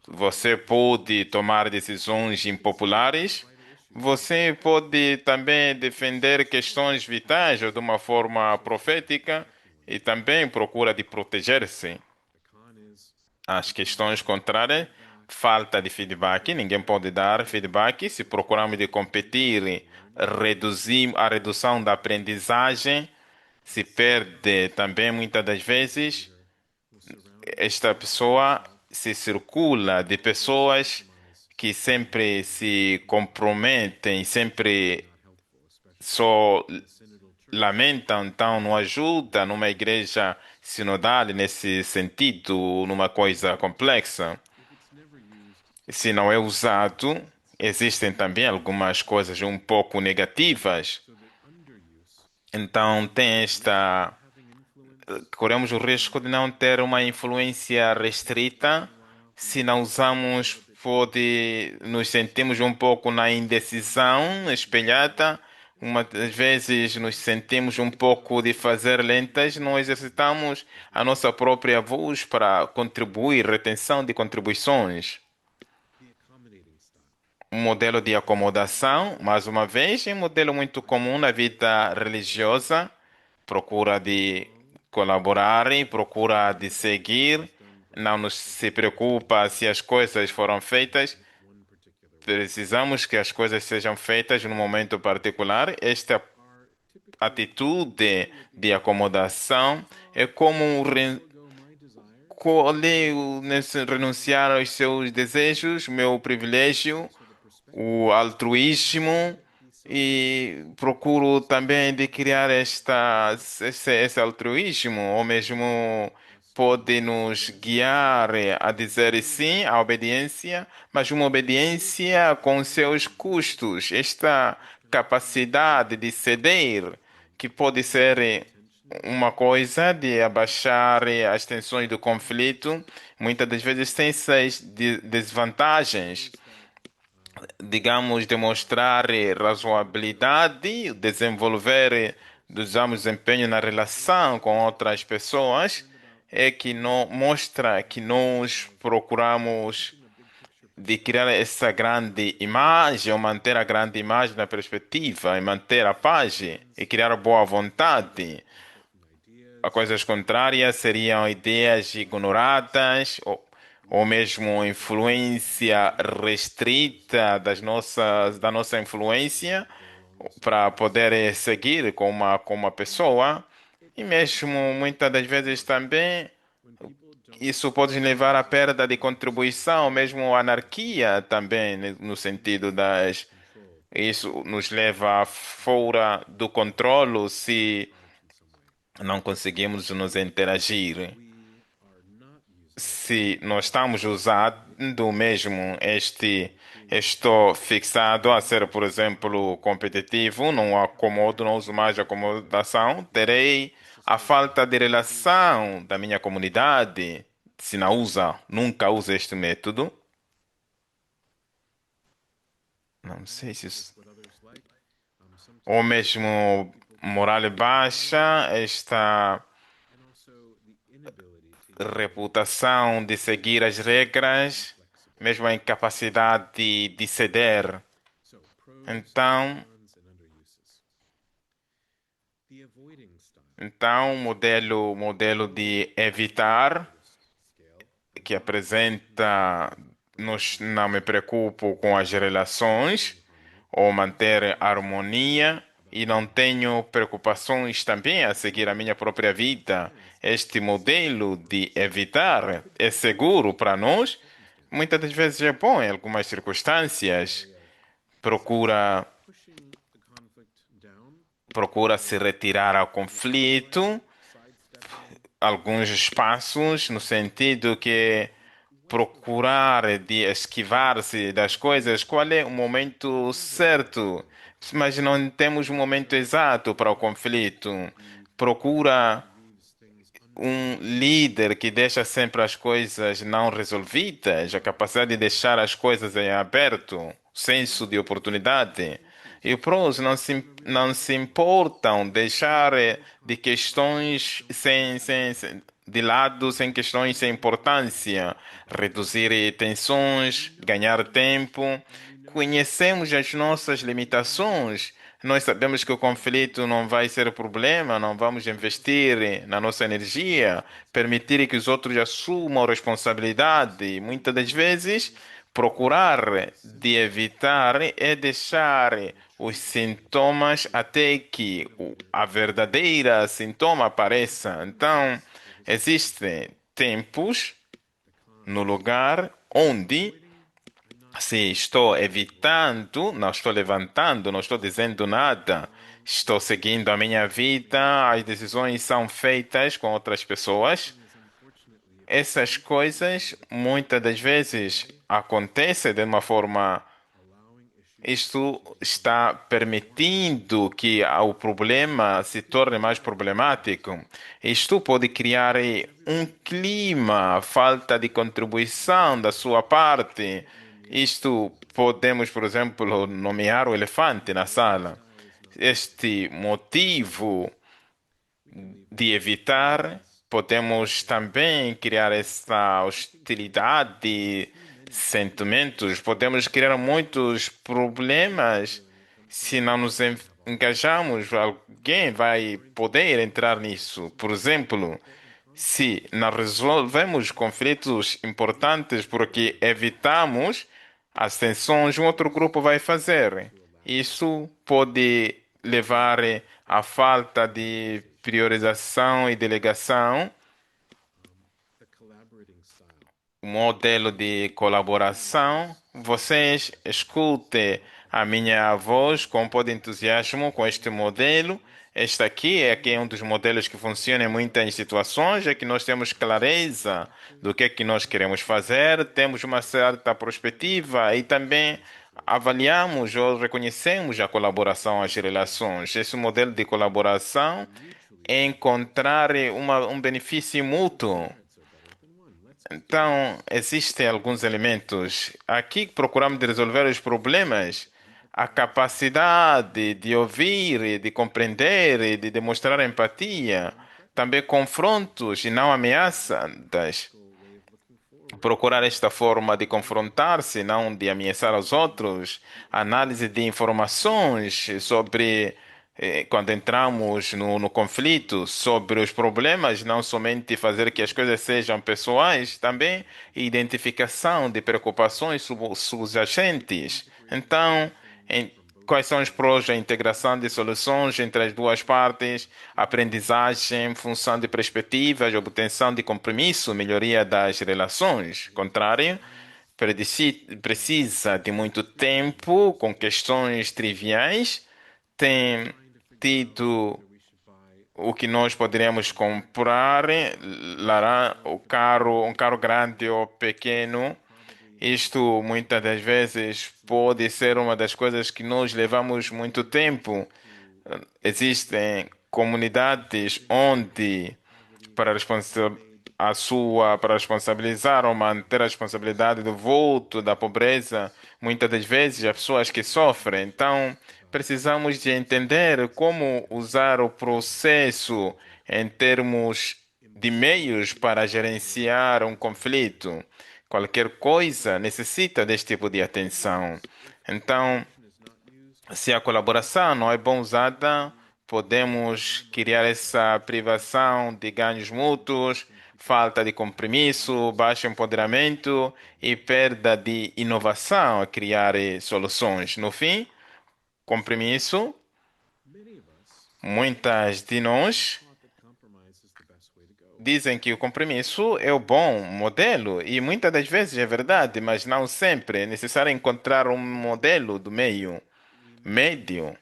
você pode tomar decisões impopulares, você pode também defender questões vitais ou de uma forma profética e também procura de proteger-se. As questões contrárias, falta de feedback, ninguém pode dar feedback. Se procuramos de competir, reduzir a redução da aprendizagem, se perde também muitas das vezes. Esta pessoa se circula de pessoas que sempre se comprometem, sempre só lamentam, então não ajuda numa igreja sinodal nesse sentido, numa coisa complexa. Se não é usado, existem também algumas coisas um pouco negativas. Então tem esta, corremos o risco de não ter uma influência restrita. Se não usamos, pode nos sentimos um pouco na indecisão espelhada. Uma das vezes nos sentimos um pouco de fazer lentas, não exercitamos a nossa própria voz para contribuir, retenção de contribuições. Um modelo de acomodação, mais uma vez, é um modelo muito comum na vida religiosa, procura de colaborar, procura de seguir, não nos se preocupa se as coisas foram feitas, precisamos que as coisas sejam feitas num momento particular. Esta atitude de acomodação é como renunciar aos seus desejos, meu privilégio, o altruísmo e procuro também de criar esse altruísmo, ou mesmo pode nos guiar a dizer sim à obediência, mas uma obediência com seus custos, esta capacidade de ceder, que pode ser uma coisa de abaixar as tensões do conflito, muitas das vezes tem essas desvantagens, digamos, demonstrar razoabilidade, desenvolver, digamos, desempenho na relação com outras pessoas, é que não mostra que nós procuramos de criar essa grande imagem, ou manter a grande imagem na perspectiva, e manter a paz e criar boa vontade. A coisas contrárias seriam ideias ignoradas ou mesmo influência restrita da nossa influência para poder seguir com uma pessoa. E mesmo muitas das vezes também isso pode levar à perda de contribuição, mesmo anarquia também, né, no sentido das. Isso nos leva fora do controlo se não conseguimos nos interagir. Se nós estamos usando mesmo estou fixado a ser, por exemplo, competitivo, não acomodo, não uso mais acomodação, terei a falta de relação da minha comunidade. Se não usa, nunca usa este método. Não sei se isso... Ou mesmo moral baixa, esta reputação de seguir as regras, mesmo a incapacidade de ceder. Então, modelo de evitar, que apresenta, não me preocupo com as relações, ou manter harmonia, e não tenho preocupações também a seguir a minha própria vida. Este modelo de evitar é seguro para nós, muitas das vezes é bom em algumas circunstâncias. Procura, procura se retirar ao conflito, alguns espaços, no sentido que procurar de esquivar-se das coisas, qual é o momento certo? Mas não temos um momento exato para o conflito. Procura um líder que deixa sempre as coisas não resolvidas, a capacidade de deixar as coisas em aberto, senso de oportunidade. E os não se importam deixar de questões de lado, sem questões sem importância, reduzir tensões, ganhar tempo. Conhecemos as nossas limitações. Nós sabemos que o conflito não vai ser problema, não vamos investir na nossa energia, permitir que os outros assumam responsabilidade. Muitas das vezes, procurar de evitar é deixar os sintomas até que a verdadeira sintoma apareça. Então, existem tempos no lugar onde se estou evitando, não estou levantando, não estou dizendo nada, estou seguindo a minha vida, as decisões são feitas com outras pessoas. Essas coisas muitas das vezes acontecem de uma forma. Isto está permitindo que o problema se torne mais problemático. Isto pode criar um clima, falta de contribuição da sua parte. Isto podemos, por exemplo, nomear o elefante na sala. Este motivo de evitar, podemos também criar essa hostilidade, sentimentos, podemos criar muitos problemas se não nos engajamos. Alguém vai poder entrar nisso. Por exemplo, se não resolvemos conflitos importantes porque evitamos as tensões, um outro grupo vai fazer. Isso pode levar à falta de priorização e delegação, um modelo de colaboração. Vocês escutem a minha voz com um pouco de entusiasmo com este modelo. Este aqui é um dos modelos que funciona em muitas situações, é que nós temos clareza do que é que nós queremos fazer, temos uma certa perspectiva e também avaliamos ou reconhecemos a colaboração, as relações. Esse modelo de colaboração encontrar um benefício mútuo. Então, existem alguns elementos. Aqui procuramos de resolver os problemas. A capacidade de ouvir, e de compreender e de demonstrar empatia. Também confrontos e não ameaças. Procurar esta forma de confrontar-se, não de ameaçar os outros. Análise de informações sobre, quando entramos no conflito, sobre os problemas, não somente fazer que as coisas sejam pessoais, também identificação de preocupações subjacentes. Então, em- quais são os prós da integração de soluções entre as duas partes, aprendizagem, função de perspectivas, obtenção de compromisso, melhoria das relações. Contrário, precisa de muito tempo com questões triviais, tem tido o que nós poderíamos comprar, um carro grande ou pequeno. Isto muitas das vezes pode ser uma das coisas que nós levamos muito tempo. Existem comunidades onde para para responsabilizar ou manter a responsabilidade do vulto, da pobreza, muitas das vezes as pessoas que sofrem. Então, precisamos de entender como usar o processo em termos de meios para gerenciar um conflito. Qualquer coisa necessita deste tipo de atenção. Então, se a colaboração não é bem usada, podemos criar essa privação de ganhos mútuos, falta de compromisso, baixo empoderamento e perda de inovação a criar soluções. No fim, compromisso, muitas de nós dizem que o compromisso é o bom modelo e muitas das vezes é verdade, mas não sempre. É necessário encontrar um modelo do meio, médio.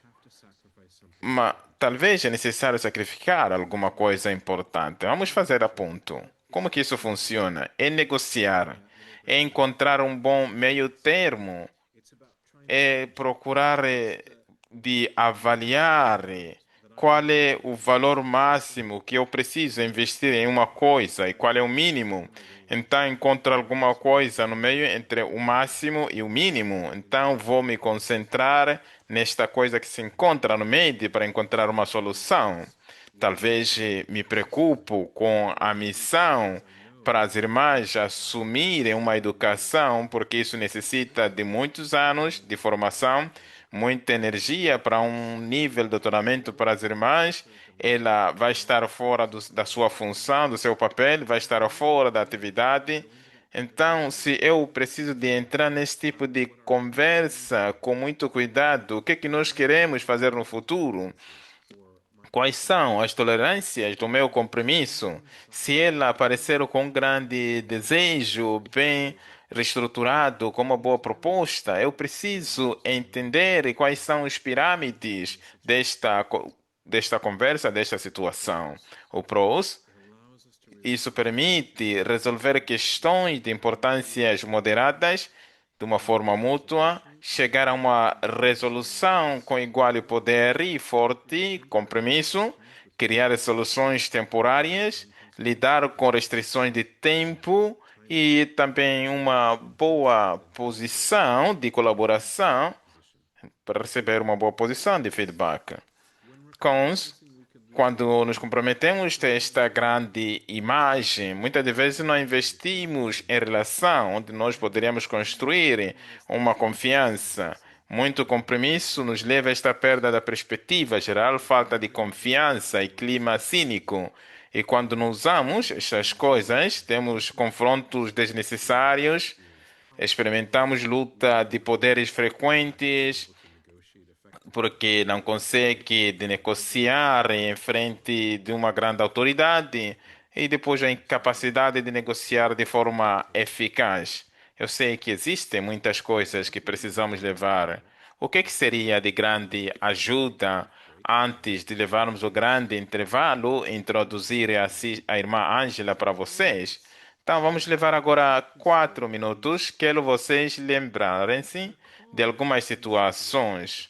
Mas talvez é necessário sacrificar alguma coisa importante. Vamos fazer a ponto. Como que isso funciona? É negociar, é encontrar um bom meio termo, é procurar de avaliar qual é o valor máximo que eu preciso investir em uma coisa e qual é o mínimo. Então, encontro alguma coisa no meio entre o máximo e o mínimo. Então, vou me concentrar nesta coisa que se encontra no meio para encontrar uma solução. Talvez me preocupo com a missão para as irmãs assumirem uma educação, porque isso necessita de muitos anos de formação, muita energia para um nível de doutoramento para as irmãs. Ela vai estar fora da sua função, do seu papel, vai estar fora da atividade. Então, se eu preciso de entrar nesse tipo de conversa com muito cuidado, o que é que nós queremos fazer no futuro? Quais são as tolerâncias do meu compromisso? Se ela aparecer com um grande desejo, bem reestruturado, com uma boa proposta, eu preciso entender quais são os pirâmides desta conversa, desta situação. O pros, isso permite resolver questões de importâncias moderadas de uma forma mútua, chegar a uma resolução com igual poder e forte compromisso, criar soluções temporárias, lidar com restrições de tempo e também uma boa posição de colaboração para receber uma boa posição de feedback. Cons, quando nos comprometemos a esta grande imagem, muitas das vezes não investimos em relação onde nós poderíamos construir uma confiança. Muito compromisso nos leva a esta perda da perspectiva geral, falta de confiança e clima cínico. E quando não usamos estas coisas, temos confrontos desnecessários, experimentamos luta de poderes frequentes, porque não consegue de negociar em frente de uma grande autoridade e depois a incapacidade de negociar de forma eficaz. Eu sei que existem muitas coisas que precisamos levar. O que é que seria de grande ajuda antes de levarmos o grande intervalo e introduzir a irmã Ângela para vocês? Então vamos levar agora 4 minutos. Quero vocês lembrarem-se de algumas situações.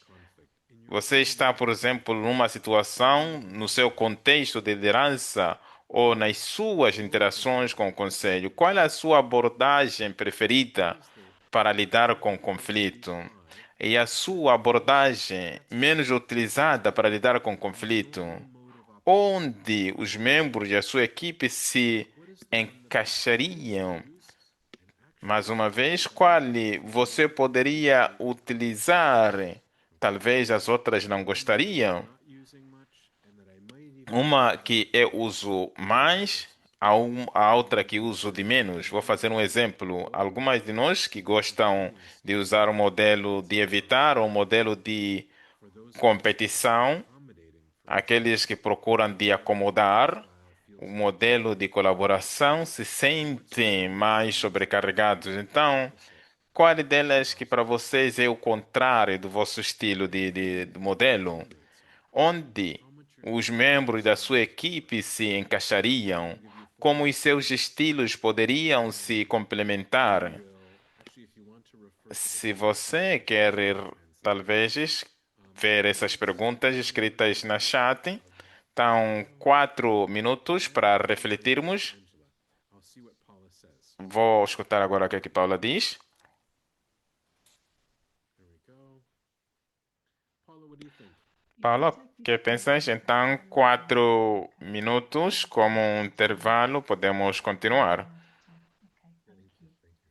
Você está, por exemplo, numa situação, no seu contexto de liderança ou nas suas interações com o conselho, qual é a sua abordagem preferida para lidar com o conflito? E a sua abordagem menos utilizada para lidar com o conflito? Onde os membros da sua equipe se encaixariam? Mais uma vez, qual você poderia utilizar? Talvez as outras não gostariam. Uma que eu uso mais, a outra que uso de menos. Vou fazer um exemplo. Algumas de nós que gostam de usar o modelo de evitar ou o modelo de competição, aqueles que procuram de acomodar, o modelo de colaboração se sentem mais sobrecarregados. Então, qual delas que para vocês é o contrário do vosso estilo de modelo? Onde os membros da sua equipe se encaixariam? Como os seus estilos poderiam se complementar? Se você quer, talvez, ver essas perguntas escritas na chat, estão 4 minutos para refletirmos. Vou escutar agora o que é que Paula diz. If we Paula, o take que this pensas? program as Então, we quatro have minutos, a como um chance to intervalo, podemos take a continuar. moment to, okay, thank you.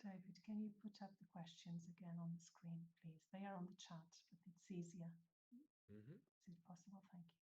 David, can you put up the questions again on the screen, please? They are on the chat, but it's easier. Is it possible? Thank you.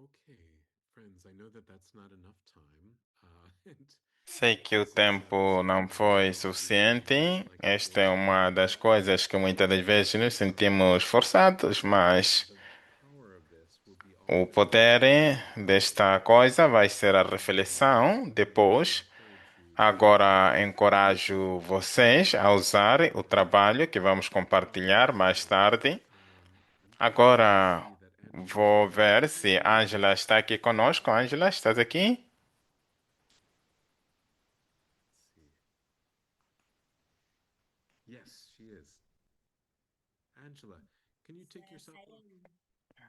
Okay, friends, I know that that's not enough time. And Sei que o tempo sometimes não foi we suficiente. like to Esta wish é that we uma could das coisas que muitas das vezes nos sentimos forçados, and mas the power of this will be o always to poder desta coisa vai ser a and reflexão I depois. encourage you Agora encorajo vocês a usar o trabalho que vamos compartilhar mais tarde. I Agora see that Angela's vou here. ver se Angela está aqui conosco. Angela, estás aqui? Let's see. Yes, she is. Angela, can you take yourself off?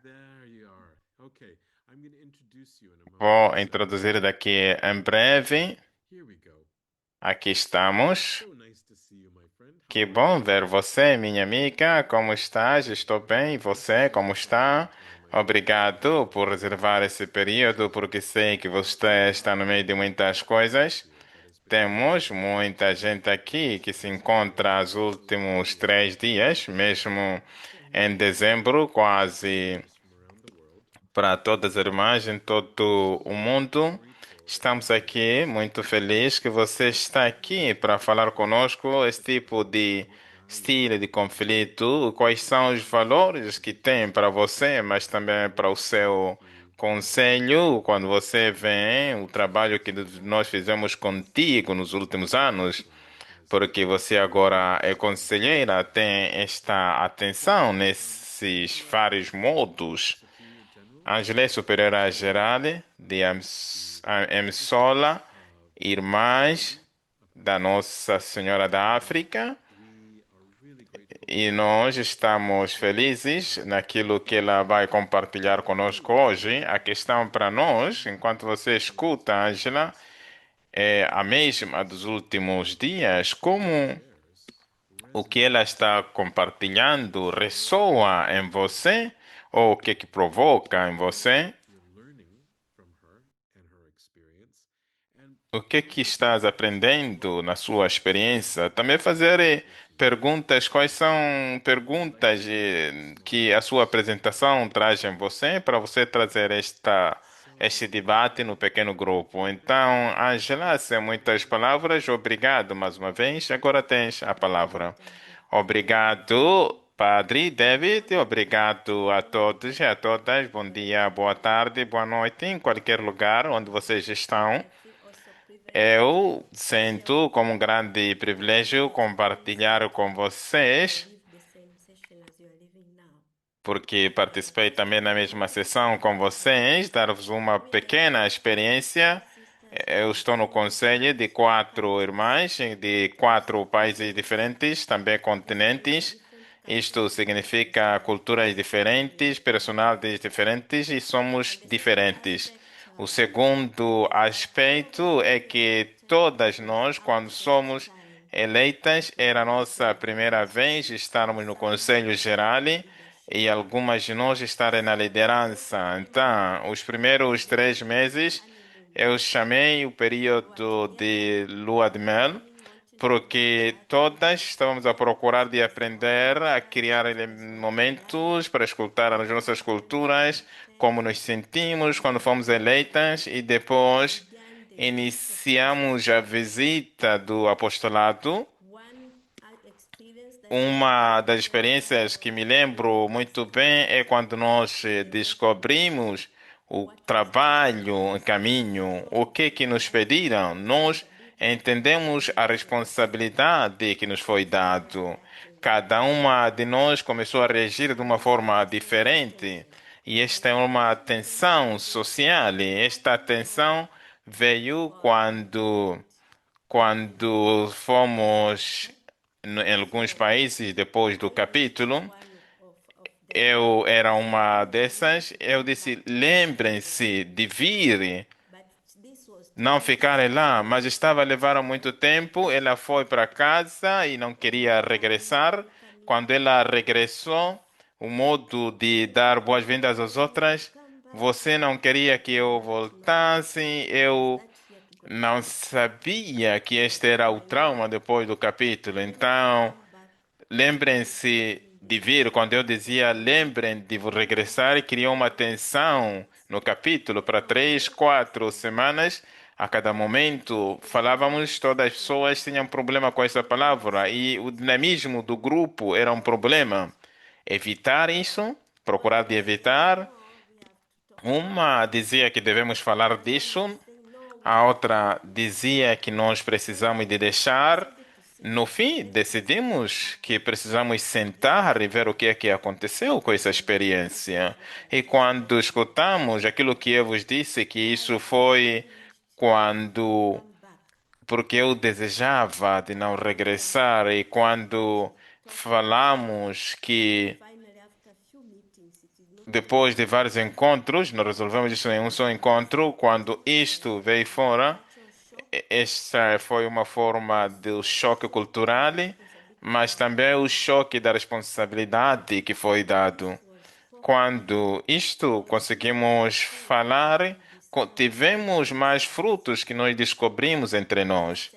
There you are. Okay, I'm going to introduce you in a moment. Vou So, introduzir daqui em breve. here we go. Aqui estamos. So nice to see you, my friend. Que How are bom you? ver você, minha amiga. Como estás? Estou bem. E você, como está? Obrigado por reservar esse período, porque sei que você está no meio de muitas coisas. Temos muita gente aqui que se encontra os últimos 3 dias, mesmo em dezembro, quase From around the world. para todas as irmãs em todo o mundo. Grateful Estamos aqui muito felizes que você está aqui para falar conosco esse tipo de estilo de conflito, quais são os valores que tem para você, mas também para o seu conselho, quando você vê o trabalho que nós fizemos contigo nos últimos anos, porque você agora é conselheira, tem esta atenção nesses vários modos. Superior General Angela é superiora geral de Emsola, Irmãs da Nossa Senhora da África, we are really grateful e nós estamos felizes naquilo que ela vai compartilhar conosco hoje. A questão para nós, enquanto você escuta, Angela, é a mesma dos últimos dias. Como shares o que resonate ela está compartilhando ressoa em você? Ou o que que provoca em você? you're learning from her and her experience and O que que estás aprendendo na sua experiência? Também fazer perguntas, quais são perguntas que a sua apresentação traz em você para você trazer este so debate no pequeno grupo. Então, Angela, sem muitas palavras, obrigado mais uma vez. Agora tens a palavra. Obrigado, Padre David. Obrigado a todos e a todas. Bom dia, boa tarde, boa noite, em qualquer lugar onde vocês estão. Eu sinto como um grande privilégio compartilhar com vocês, porque participei também na mesma sessão com vocês, dar-vos uma pequena experiência. Eu estou no conselho de 4 irmãs de 4 países diferentes, também continentes. Isto significa culturas diferentes, personalidades diferentes e somos diferentes. O segundo aspecto é que todas nós, quando somos eleitas, era a nossa primeira vez estarmos no Conselho Geral e algumas de nós estarem na liderança. Então, os primeiros 3 meses eu chamei o período de lua de mel, porque todas estávamos a procurar de aprender a criar momentos para escutar as nossas culturas, como nos sentimos quando fomos eleitas, e depois iniciamos a visita do apostolado. Uma das experiências que me lembro muito bem é quando nós descobrimos o trabalho em caminho, o que nos pediram. Nós entendemos a responsabilidade que nos foi dado. Cada uma de nós começou a reagir de uma forma diferente. E esta é uma tensão social. E esta tensão veio quando fomos em alguns países depois do capítulo, eu era uma dessas. Eu disse: lembrem-se de vir, não ficarem lá. Mas estava a levar muito tempo. Ela foi para casa e não queria regressar. Quando ela regressou, o modo de dar boas-vindas às outras, você não queria que eu voltasse. Eu não sabia que este era o trauma depois do capítulo. Então, lembrem-se de vir, quando eu dizia lembrem de regressar, criou uma tensão no capítulo para 3, 4 semanas. A cada momento falávamos, todas as pessoas tinham problema com essa palavra e o dinamismo do grupo era um problema. Evitar isso, procurar de evitar. Uma dizia que devemos falar disso, a outra dizia que nós precisamos de deixar. No fim, decidimos que precisamos sentar e ver o que é que aconteceu com essa experiência. E quando escutamos aquilo que eu vos disse, que isso foi quando, porque eu desejava de não regressar, e quando falamos que depois de vários encontros, nós resolvemos isso em um só encontro, quando isto veio fora. Esta foi uma forma do choque cultural, mas também o choque da responsabilidade que foi dado. Quando isto conseguimos falar, tivemos mais frutos que nós descobrimos entre nós.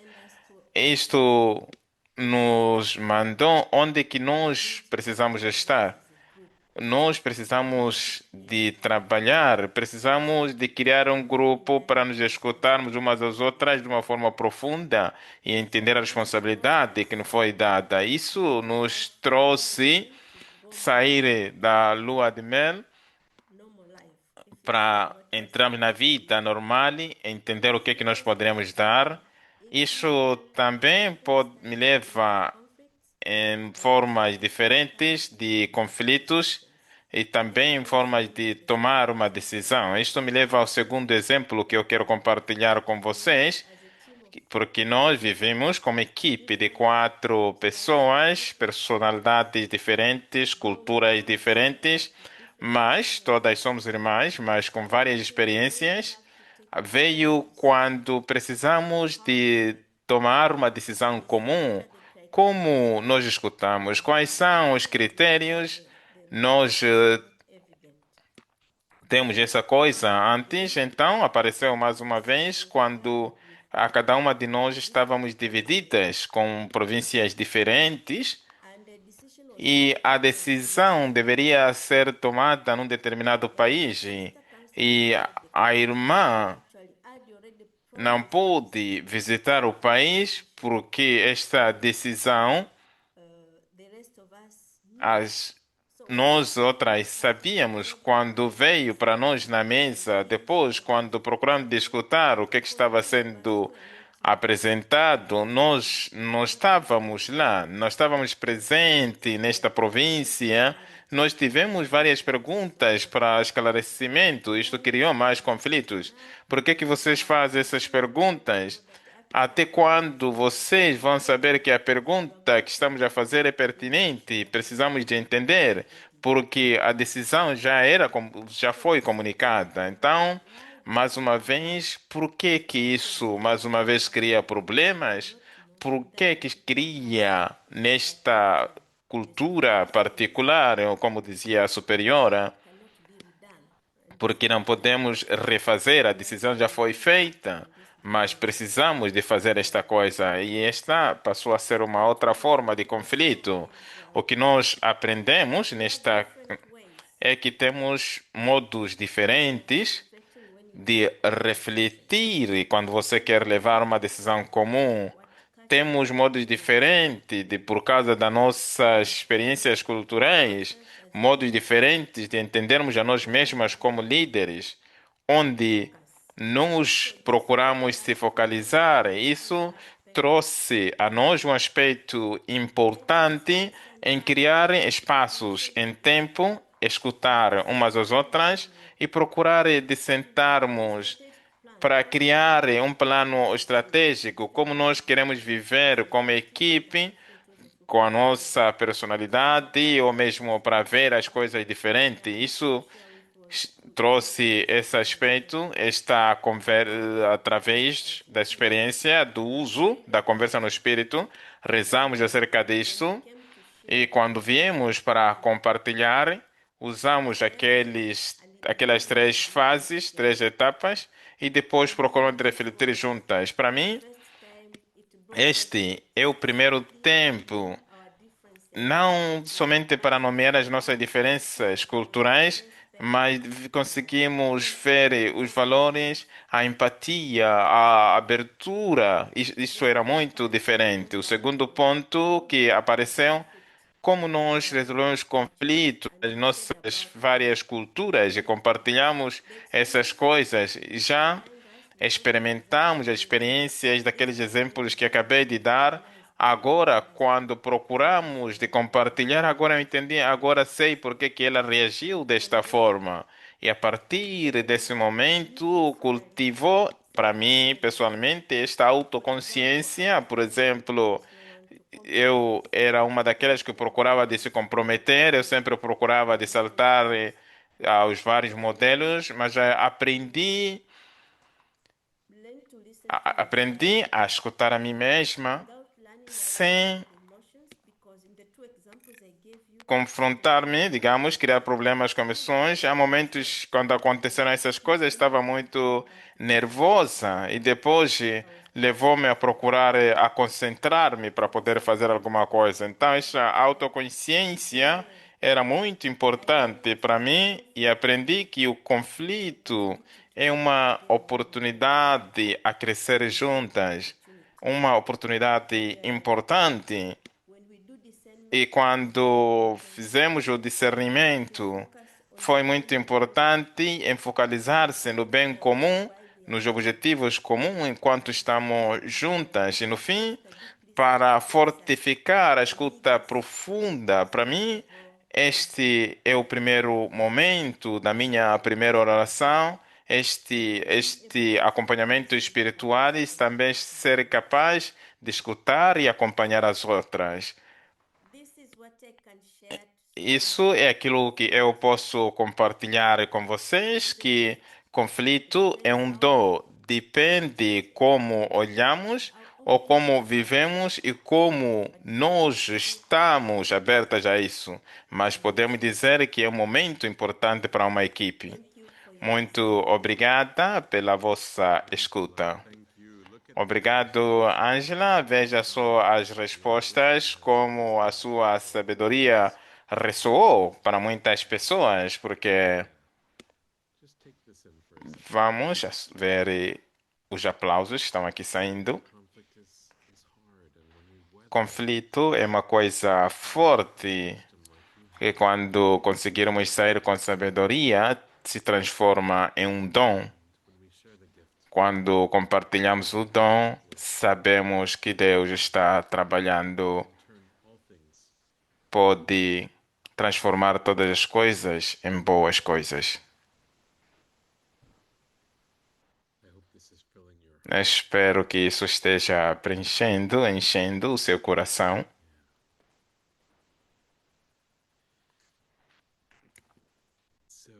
Isto nos mandou onde que nós precisamos estar. Nós precisamos de trabalhar, precisamos de criar um grupo para nos escutarmos umas às outras de uma forma profunda e entender a responsabilidade que nos foi dada. Isso nos trouxe sair da lua de mel para entrarmos na vida normal, entender o que é que nós poderemos dar. Isso também pode me levar em formas diferentes de conflitos e também em formas de tomar uma decisão. Isto me leva ao segundo exemplo que eu quero compartilhar com vocês, porque nós vivemos como equipe de 4 pessoas, personalidades diferentes, culturas diferentes, mas todas somos irmãs, mas com várias experiências. Veio quando precisamos de tomar uma decisão comum. Como nós escutamos? Quais são os critérios? Nós temos essa coisa antes, então apareceu mais uma vez quando a cada uma de nós estávamos divididas com províncias diferentes e a decisão deveria ser tomada num determinado país e a irmã não pôde visitar o país porque esta decisão as nós outras sabíamos quando veio para nós na mesa, depois, quando procuramos discutir o que estava sendo apresentado, nós não estávamos lá, nós estávamos presentes nesta província. Nós tivemos várias perguntas para esclarecimento. Isto criou mais conflitos. Por que que vocês fazem essas perguntas? Até quando vocês vão saber que a pergunta que estamos a fazer é pertinente? Precisamos de entender, porque a decisão já foi comunicada. Então, mais uma vez, por que que isso mais uma vez cria problemas? Por que que cria nesta cultura particular, ou como dizia a superiora, porque não podemos refazer, a decisão já foi feita, mas precisamos de fazer esta coisa e esta passou a ser uma outra forma de conflito. O que nós aprendemos nesta é que temos modos diferentes de refletir e quando você quer levar uma decisão comum. Temos modos diferentes de, por causa das nossas experiências culturais, modos diferentes de entendermos a nós mesmos como líderes, onde nós procuramos se focalizar. Isso trouxe a nós um aspecto importante em criar espaços em tempo, escutar umas às outras e procurar de sentarmos para criar um plano estratégico, como nós queremos viver como equipe, com a nossa personalidade, ou mesmo para ver as coisas diferentes. Isso trouxe esse aspecto, esta conversa, através da experiência do uso da conversa no espírito, rezamos acerca disso e quando viemos para compartilhar, usamos aquelas 3 fases, 3 etapas, e depois procuramos refletir juntas. Para mim, este é o primeiro tempo não somente para nomear as nossas diferenças culturais, mas conseguimos ver os valores, a empatia, a abertura. Isso era muito diferente. O segundo ponto que apareceu, como nós resolvemos conflitos das nossas várias culturas e compartilhamos essas coisas. Já experimentamos as experiências daqueles exemplos que acabei de dar. Agora, quando procuramos de compartilhar, agora eu entendi, agora sei por que que ela reagiu desta forma. E a partir desse momento, cultivou, para mim, pessoalmente, esta autoconsciência. Por exemplo, eu era uma daquelas que procurava de se comprometer, eu sempre procurava de saltar aos vários modelos, mas aprendi a escutar a mim mesma sem confrontar-me, digamos, criar problemas com emoções. Há momentos quando aconteceram essas coisas, estava muito nervosa e depois levou-me a procurar, a concentrar-me para poder fazer alguma coisa. Então, essa autoconsciência era muito importante para mim e aprendi que o conflito é uma oportunidade a crescer juntas, uma oportunidade importante. E quando fizemos o discernimento, foi muito importante focalizar-se no bem comum, nos objetivos comuns, enquanto estamos juntas. E no fim, para fortificar a escuta profunda, para mim, este é o primeiro momento da minha primeira oração. Este acompanhamento espiritual e também ser capaz de escutar e acompanhar as outras. Isso é aquilo que eu posso compartilhar com vocês, que conflito é um dom, depende como olhamos ou como vivemos e como nós estamos abertas a isso. Mas podemos dizer que é um momento importante para uma equipe. Muito obrigada pela vossa escuta. Thank you. Look at Obrigado, Angela. Veja só as respostas, como a sua sabedoria ressoou para muitas pessoas, porque just take this in for a second. vamos ver os aplausos que estão aqui saindo. Conflict is hard, and when we weather Conflito é uma coisa forte, wisdom like you e have, quando conseguirmos sair com sabedoria, se transforma em um dom. when we share the gift, Quando compartilhamos o dom, sabemos que Deus está trabalhando, turn all things. pode transformar todas as coisas em boas coisas. I hope this is filling your Eu espero que isso esteja preenchendo, enchendo o seu coração. So,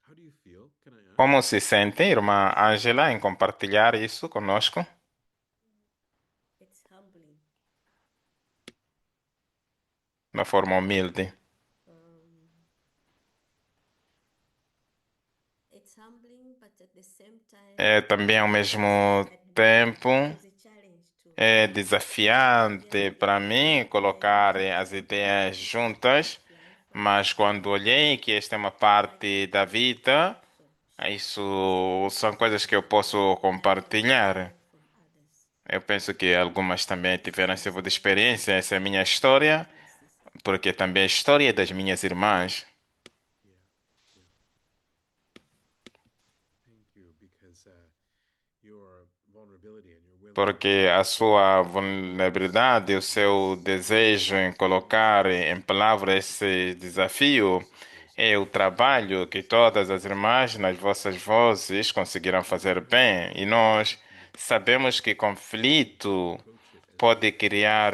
how do you feel? Can I ask? Como se sente, irmã Ângela, em compartilhar isso conosco? It's humbling. De uma forma humilde. It's humbling, but at the same time, É também ao mesmo tempo it's a challenge too. é desafiante para mim colocar as ideias juntas, mas quando olhei que esta é uma parte da vida, isso são coisas que eu posso compartilhar. From others. Eu penso que algumas também tiveram esse tipo de experiência, essa é a minha história, porque também é a história das minhas irmãs. Thank you, because your vulnerability and your willingness Porque a sua vulnerabilidade, o seu desejo em colocar em palavras esse desafio é o trabalho que todas as irmãs nas vossas vozes conseguiram fazer bem. E nós sabemos que conflito pode criar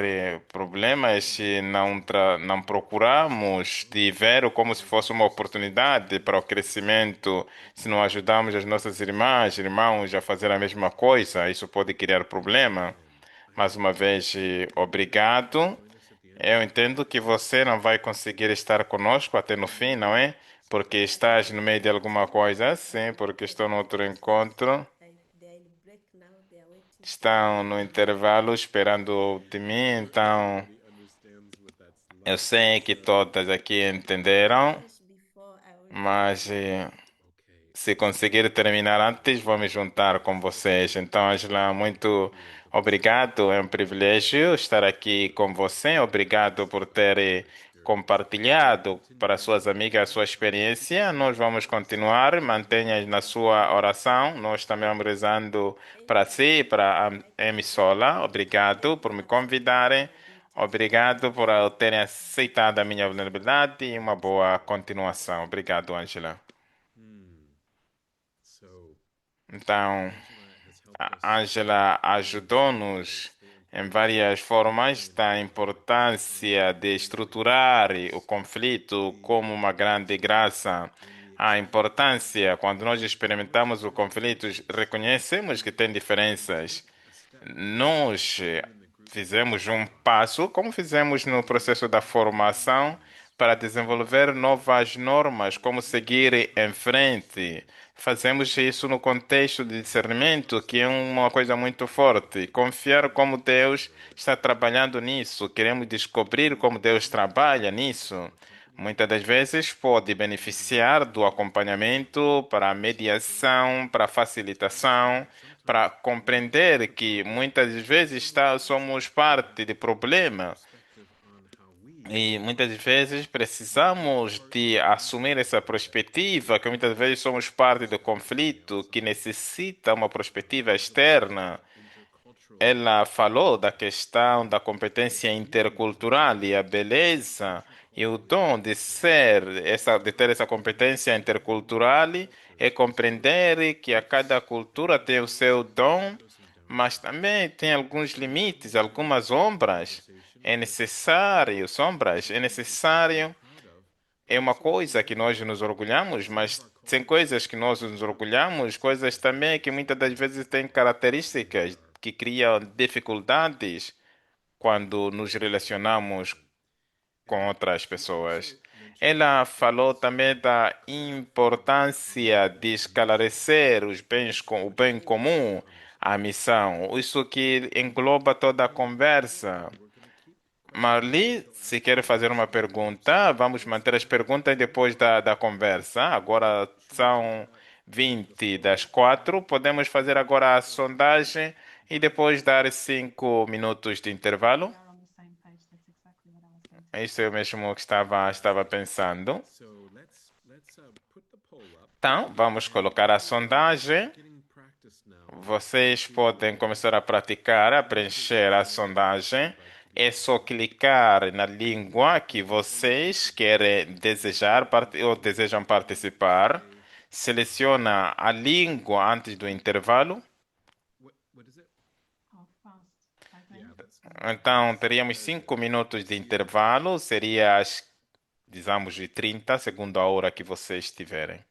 problemas se não procuramos de ver como se fosse uma oportunidade para o crescimento, se não ajudamos as nossas irmãs, irmãos a fazer a mesma coisa, isso pode criar problema. Mais uma vez, obrigado. Eu entendo que você não vai conseguir estar conosco até no fim, não é? Porque estás no meio de alguma coisa, sim, porque estou no outro encontro. They're in break now, they are waiting. Estão no intervalo esperando de mim, então really understands what that Eu sei que todas aqui entenderam, Finish before I will mas Okay. se conseguir terminar antes, vou me juntar com vocês. Então, Angela, muito obrigado. É um privilégio estar aqui com você. Obrigado por ter compartilhado para suas amigas a sua experiência. Nós vamos continuar. Mantenha na sua oração. Nós também vamos rezando para thank si, you. para a I Emi think I Sola. will Obrigado take por me notes about convidarem. my duties Obrigado por terem and aceitado a minha vulnerabilidade e uma boa So, continuação. Obrigado, Angela. hmm. So, Então, Angela has helped a us Angela in different ajudou-nos ways. The em importance of várias formas structuring da conflict importância de when we estruturar o recognize conflito the como uma grande graça. when we A accept importância, quando nós our experimentamos o different conflito, differences reconhecemos que and tem we diferenças. take a step Nós as you in the group fizemos um talked passo, como fizemos no to processo da develop formação, norms para for desenvolver novas normas, como seguir em frente. discernment. Fazemos isso no contexto de discernimento, que é uma coisa muito forte. Confiar como Deus está trabalhando nisso. Queremos descobrir como Deus trabalha nisso. Muitas das vezes pode beneficiar do acompanhamento para a mediação, para a facilitação, para compreender que muitas vezes somos parte do problema e muitas vezes precisamos de assumir essa perspectiva, que muitas vezes somos parte do conflito que necessita uma perspectiva externa. Ela falou da questão da competência intercultural e a beleza e o dom de de ter essa competência intercultural é compreender que a cada cultura tem o seu dom, mas também tem alguns limites, algumas sombras, é necessário, é uma coisa que nós nos orgulhamos, mas tem coisas que nós nos orgulhamos, coisas também que muitas das vezes têm características que criam dificuldades quando nos relacionamos com outras pessoas. Ela falou também da importância de esclarecer o bem comum, a missão. Isso que engloba toda a conversa. Marli, se quer fazer uma pergunta, vamos manter as perguntas depois da conversa. Agora são 20 das 4. Podemos fazer agora a sondagem e depois dar 5 minutos de intervalo. We are on the same page. That's exactly what I was going to É isso say. eu mesmo que estava pensando. So let's put the poll up. Então, vamos And colocar a sondagem. getting practice now Vocês to podem começar a praticar, a preencher a sondagem. É só clicar na língua que vocês querem desejar ou desejam participar. Seleciona a língua antes do intervalo. what is it? How fast? 5 Yeah, minutes? let's Então, teríamos 5 minutos de intervalo. Seria, digamos, de 30, segundo a hora que vocês tiverem.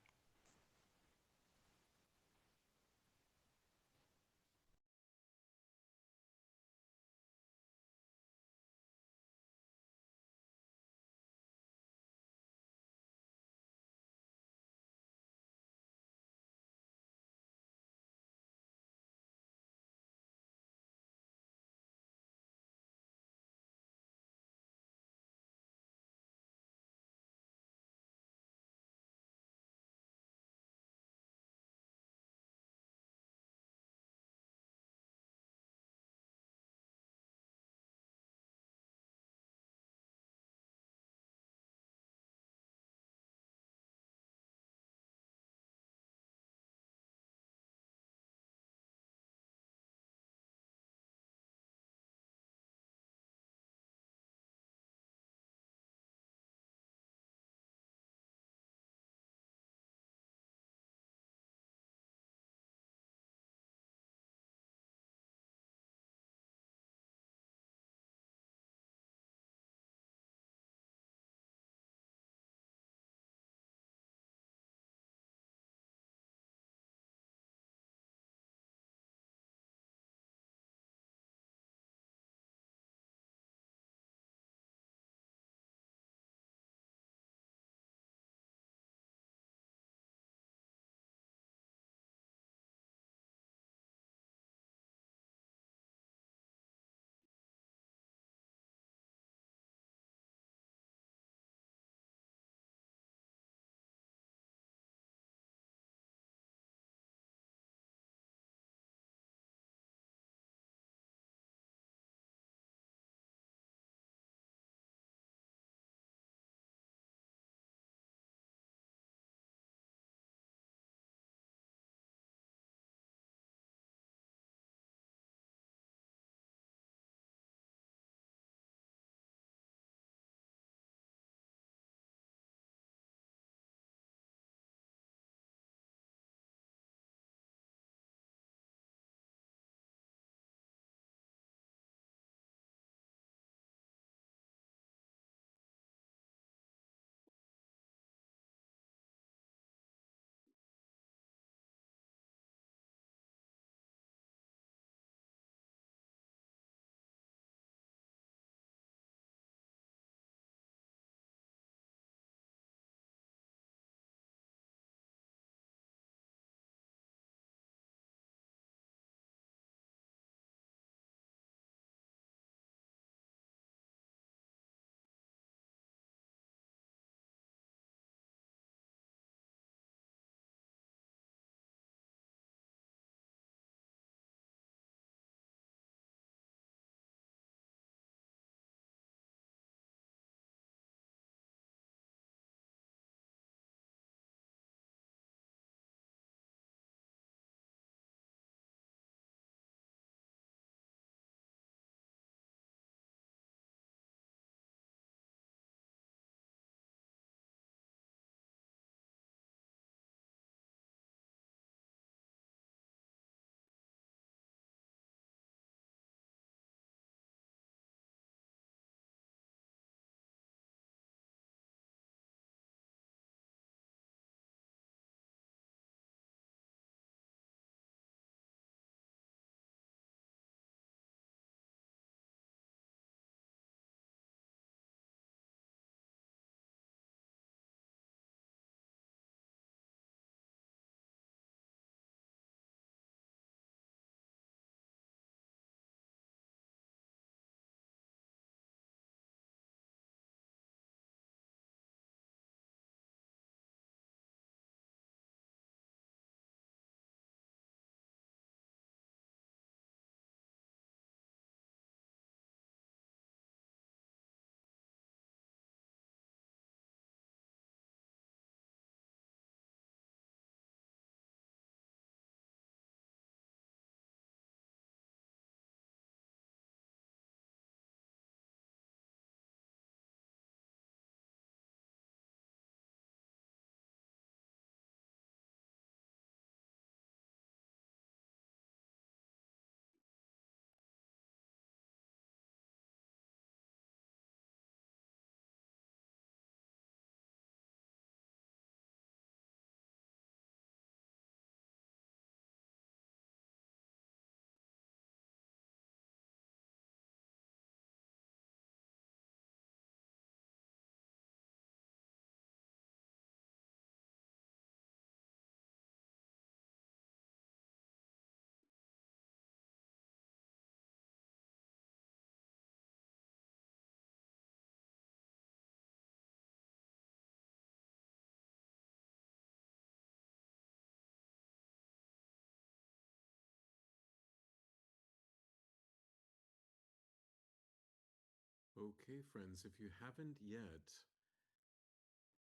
Okay, friends, if you haven't yet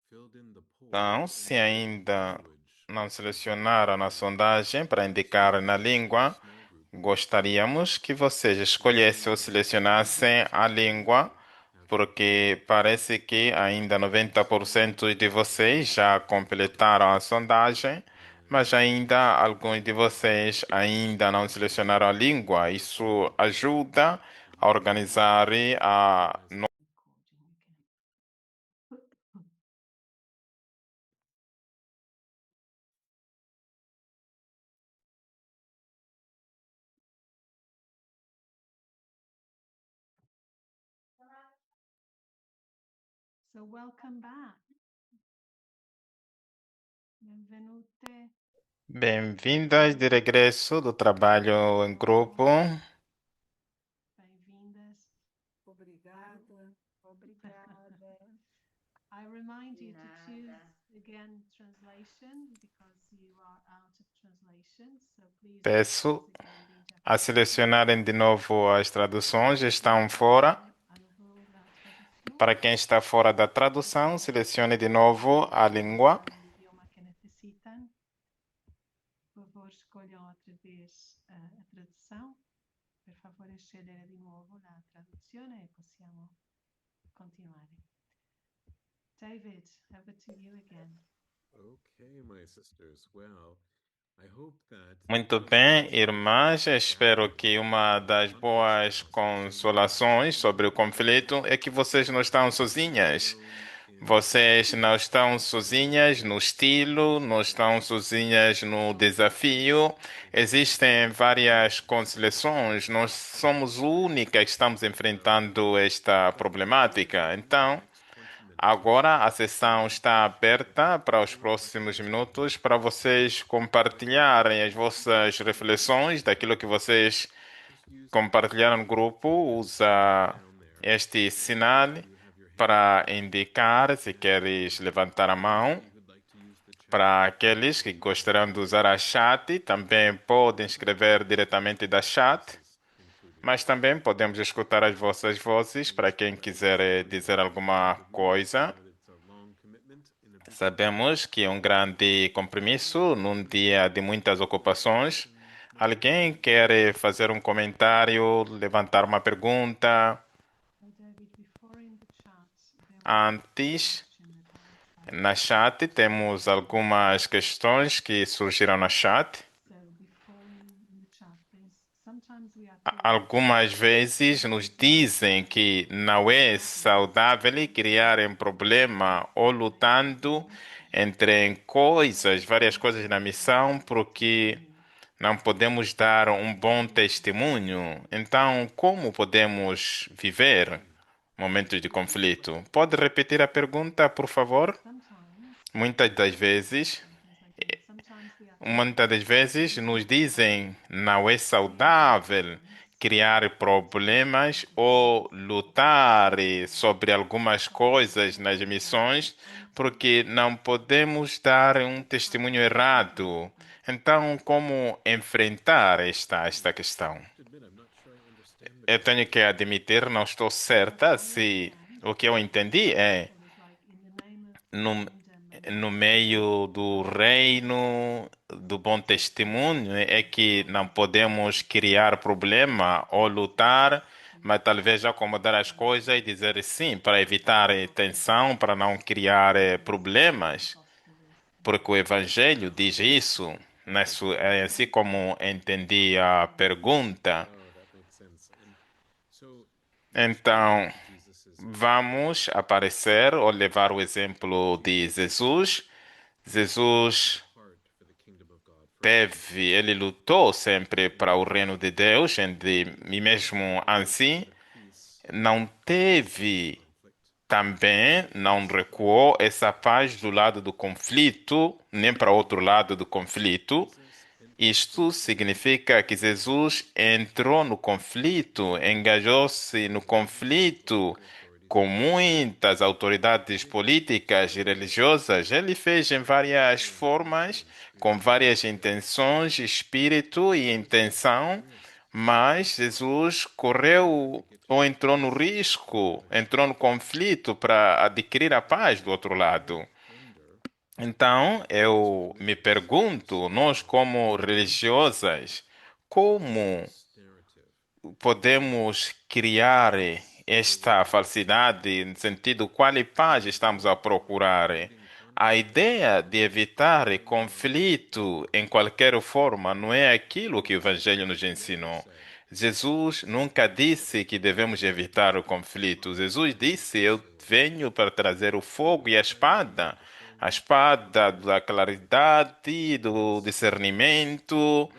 filled in the poll Então, in se your ainda language, não please do selecionaram na so now. sondagem para indicar na língua, Small group. gostaríamos que vocês escolhessem ou selecionassem a língua, porque parece que ainda 90% de vocês já completaram a sondagem, mas ainda alguns de vocês ainda não selecionaram a língua. Isso ajuda a organizar a Recording again. So welcome back. Benvenute. Bem-vindas de regresso do trabalho em grupo. Bem-vindas. Obrigada. I remind you to Nada. choose again translation because you are out of translation. So please Peço choose again the a interpretation. selecionarem de novo as traduções, estão fora. À nouveau la traduction. Para quem está fora da tradução, selecione de novo a língua. No idioma que necessitam. Por favor, escolham outra vez a tradução. Per favore, scegliere di nuovo la traduzione e possiamo continuare. David, over to you again. Okay, my sisters. Well, I hope that Muito bem, irmãs. Espero que uma das boas consolações sobre o conflito é que vocês não estão sozinhas. Vocês não estão sozinhas no estilo, não estão sozinhas no desafio. Existem várias conciliações. Nós somos únicas que estamos enfrentando esta problemática. Então, agora a sessão está aberta para os próximos minutos para vocês compartilharem as vossas reflexões daquilo que vocês compartilharam no grupo. Usa este sinal para indicar se queres levantar a mão. Para aqueles que gostarão de usar a chat, também podem escrever diretamente da chat, mas também podemos escutar as vossas vozes para quem quiser dizer alguma coisa. Sabemos que é um grande compromisso num dia de muitas ocupações. Alguém quer fazer um comentário, levantar uma pergunta? So David, before in the chat, there was Antes, a question about na chat, temos algumas questões que surgiram na chat. so before in the chat, there's sometimes we are told Algumas vezes nos dizem que não é saudável criar um problema ou lutando entre coisas, várias coisas na missão, porque não podemos dar um bom testemunho. Então, como podemos viver momentos de conflito? Pode repetir a pergunta, por favor? sometimes Muitas das vezes, sometimes we are muitas das vezes nos dizem não é saudável criar problemas ou lutar sobre algumas coisas nas missões, porque não podemos dar um testemunho errado. Então, como enfrentar esta questão? Eu tenho que admitir, não estou certa se o que eu entendi é so it's like in the name of no, kingdom no meio do reino do bom testemunho é que não podemos criar problema ou lutar, mas talvez acomodar as coisas e dizer sim para evitar tensão, para não criar problemas, porque o Evangelho diz isso. É assim como entendi a pergunta. Oh, that makes sense. And so Então, Jesus is vamos aparecer ou levar o exemplo de Jesus. Jesus hard for the kingdom of God. ele lutou sempre para o reino de Deus, e mesmo assim, não teve também, não recuou essa paz do lado do conflito, nem para outro lado do conflito. Isto significa que Jesus entrou no conflito, engajou-se no conflito com muitas autoridades políticas e religiosas. Ele fez em várias formas, com várias intenções, espírito e intenção, Mas Jesus correu ou entrou no risco, entrou no conflito para adquirir a paz do outro lado. Então, eu me pergunto, nós como religiosas, como podemos criar esta falsidade no sentido qual paz estamos a procurar? A ideia de evitar conflito em qualquer forma não é aquilo que o Evangelho nos ensinou. Jesus nunca disse que devemos evitar o conflito. Jesus disse: Eu venho para trazer o fogo e a espada da claridade, do discernimento,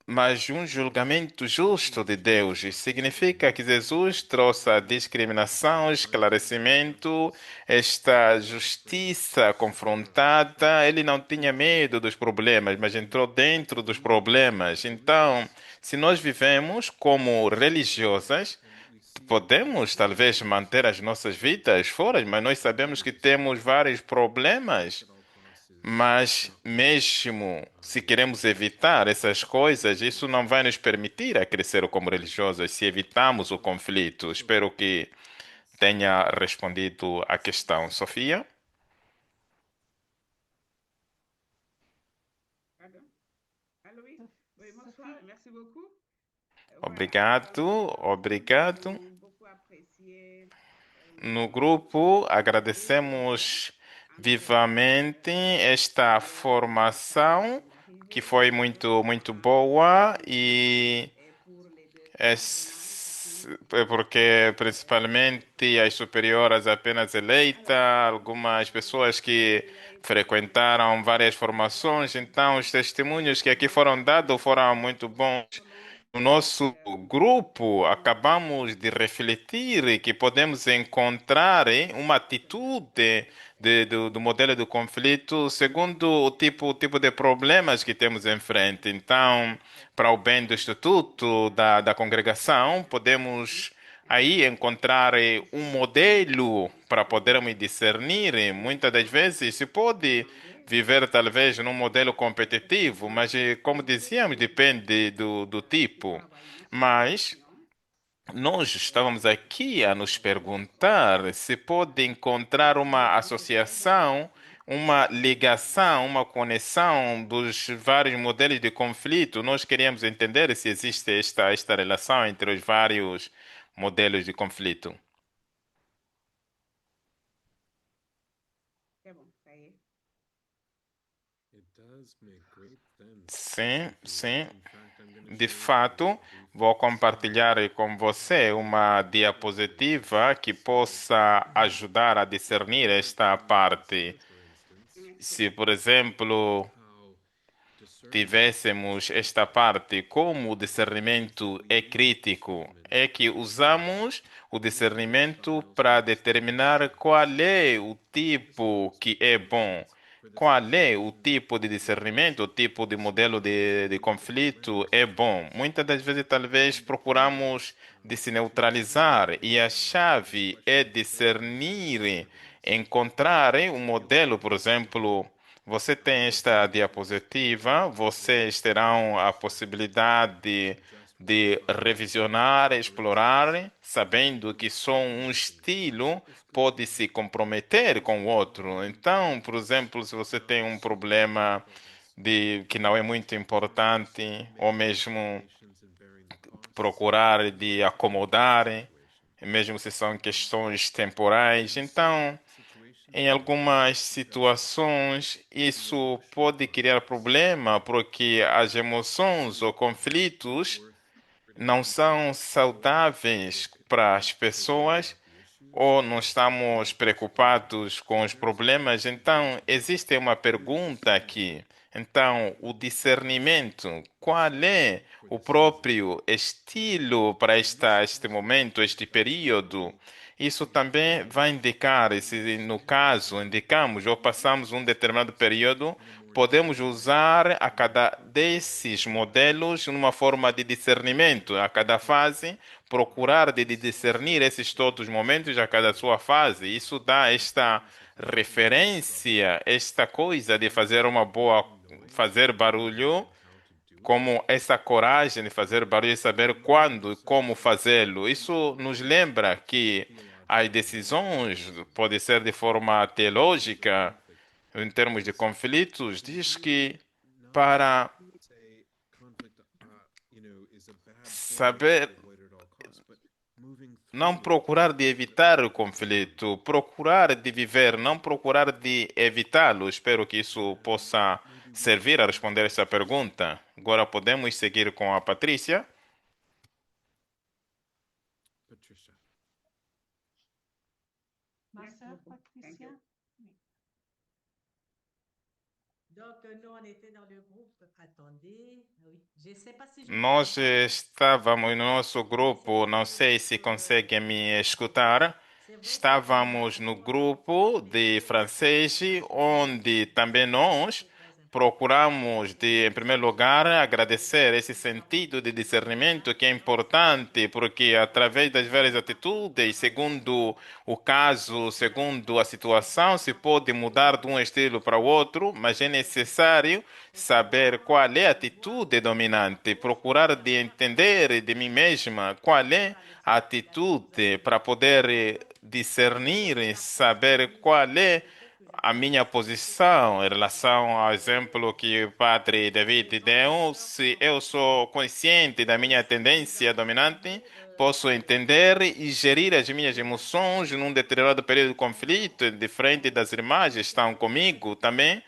mas um julgamento justo de Deus. Isso significa que Jesus trouxe a discriminação, esclarecimento, esta justiça confrontada. Ele não tinha medo dos problemas, mas entrou dentro dos problemas. Então, se nós vivemos como religiosas, podemos talvez manter as nossas vidas fora, mas nós sabemos que temos vários problemas. Mas mesmo se queremos evitar essas coisas, isso não vai nos permitir a crescer como religiosos se evitamos o conflito. Espero que tenha respondido à questão, Sofia. Pardon? Allô, oui. Oui, bonsoir. Sofia, Merci beaucoup. Voilà. Obrigado, obrigado. J'ai beaucoup apprécié No le cours grupo, d'aujourd'hui. agradecemos Entre vivamente esta formação que foi muito boa e pour les deux é, intervenants ici. é porque principalmente as superiores apenas eleitas, Alors, algumas pessoas que il a été frequentaram várias formações, então os testemunhos que aqui foram dados foram muito bons. solo No nosso grupo, acabamos de et refletir que podemos encontrar uma atitude do modelo de conflito segundo o tipo de problemas que temos em frente. Então, para o bem do Instituto, da congregação, podemos aí encontrar um modelo para podermos discernir. Muitas das vezes se pode demander viver talvez num modelo competitivo, mas como dizíamos, depende do de tipo. travailler sur la Mas question nós estávamos de aqui a nos l'organisation perguntar se pode encontrar et uma on s'est posé la associação, question uma si ligação, uma conexão dos vários modelos de conflito. Nós queríamos entender se existe esta relação entre os vários modelos de conflito. c'est bon, ça y est. It does make great sense. Sim, If you sim. want, in fact, I'm going to De show you fato, a brief vou slide compartilhar com você uma diapositiva que possa ajudar a discernir esta parte. for instance, Merci. Se, por exemplo, how discernment tivéssemos esta parte, como o discernimento é crítico, é que usamos o discernimento para determinar qual é o tipo que é bom, qual é o tipo de discernimento, o tipo de modelo de conflito é bom. Muitas das vezes, talvez, procuramos de se neutralizar e a chave é discernir, encontrar um modelo, por exemplo. Você tem esta diapositiva, vocês terão a possibilidade de revisionar, explorar, sabendo que só um estilo pode se comprometer com o outro. Então, por exemplo, se você tem um problema que não é muito importante, ou mesmo procurar de acomodar, mesmo se são questões temporais, então em algumas situações, isso pode criar problema porque as emoções ou conflitos não são saudáveis para as pessoas ou não estamos preocupados com os problemas. Então, existe uma pergunta aqui. Então, o discernimento, qual é o próprio estilo para este momento, este período? Isso também vai indicar, se no caso indicamos ou passamos um determinado período, podemos usar a cada desses modelos uma forma de discernimento, a cada fase, procurar de discernir esses todos os momentos a cada sua fase. Isso dá esta referência, esta coisa de fazer uma boa, fazer barulho como essa coragem de fazer barulho e saber quando e como fazê-lo. Isso nos lembra que as decisões podem ser de forma teológica, em termos de conflitos, diz que para say conflict, is a bad thing to saber avoid at all costs, but moving não through those procurar de conflicts evitar o conflito, procurar de viver, não procurar de evitá-lo. Espero que isso possa maybe we servir a can responder essa pergunta. Agora podemos seguir com a Patrícia. Patricia. Ma Merci sœur beaucoup. Thank Patricia? you. Oui. Donc, nous, on était dans le groupe. Attendez. Oui. Je ne sais pas si je vous Nós entends. estávamos no nosso grupo, não sei se conseguem me escutar. C'est vrai que Estávamos no grupo de francês, onde também nós procuramos, em primeiro lugar, agradecer esse sentido de discernimento que é importante, porque através das várias atitudes, segundo o caso, segundo a situação, se pode mudar de um estilo para o outro, mas é necessário saber qual é a atitude dominante, procurar de entender de mim mesma qual é a atitude para poder discernir, saber qual é a minha posição em relação ao exemplo que o padre David deu. Se eu sou consciente da minha tendência dominante, posso entender e gerir as minhas emoções num determinado período de conflito, diferente das irmãs que estão comigo também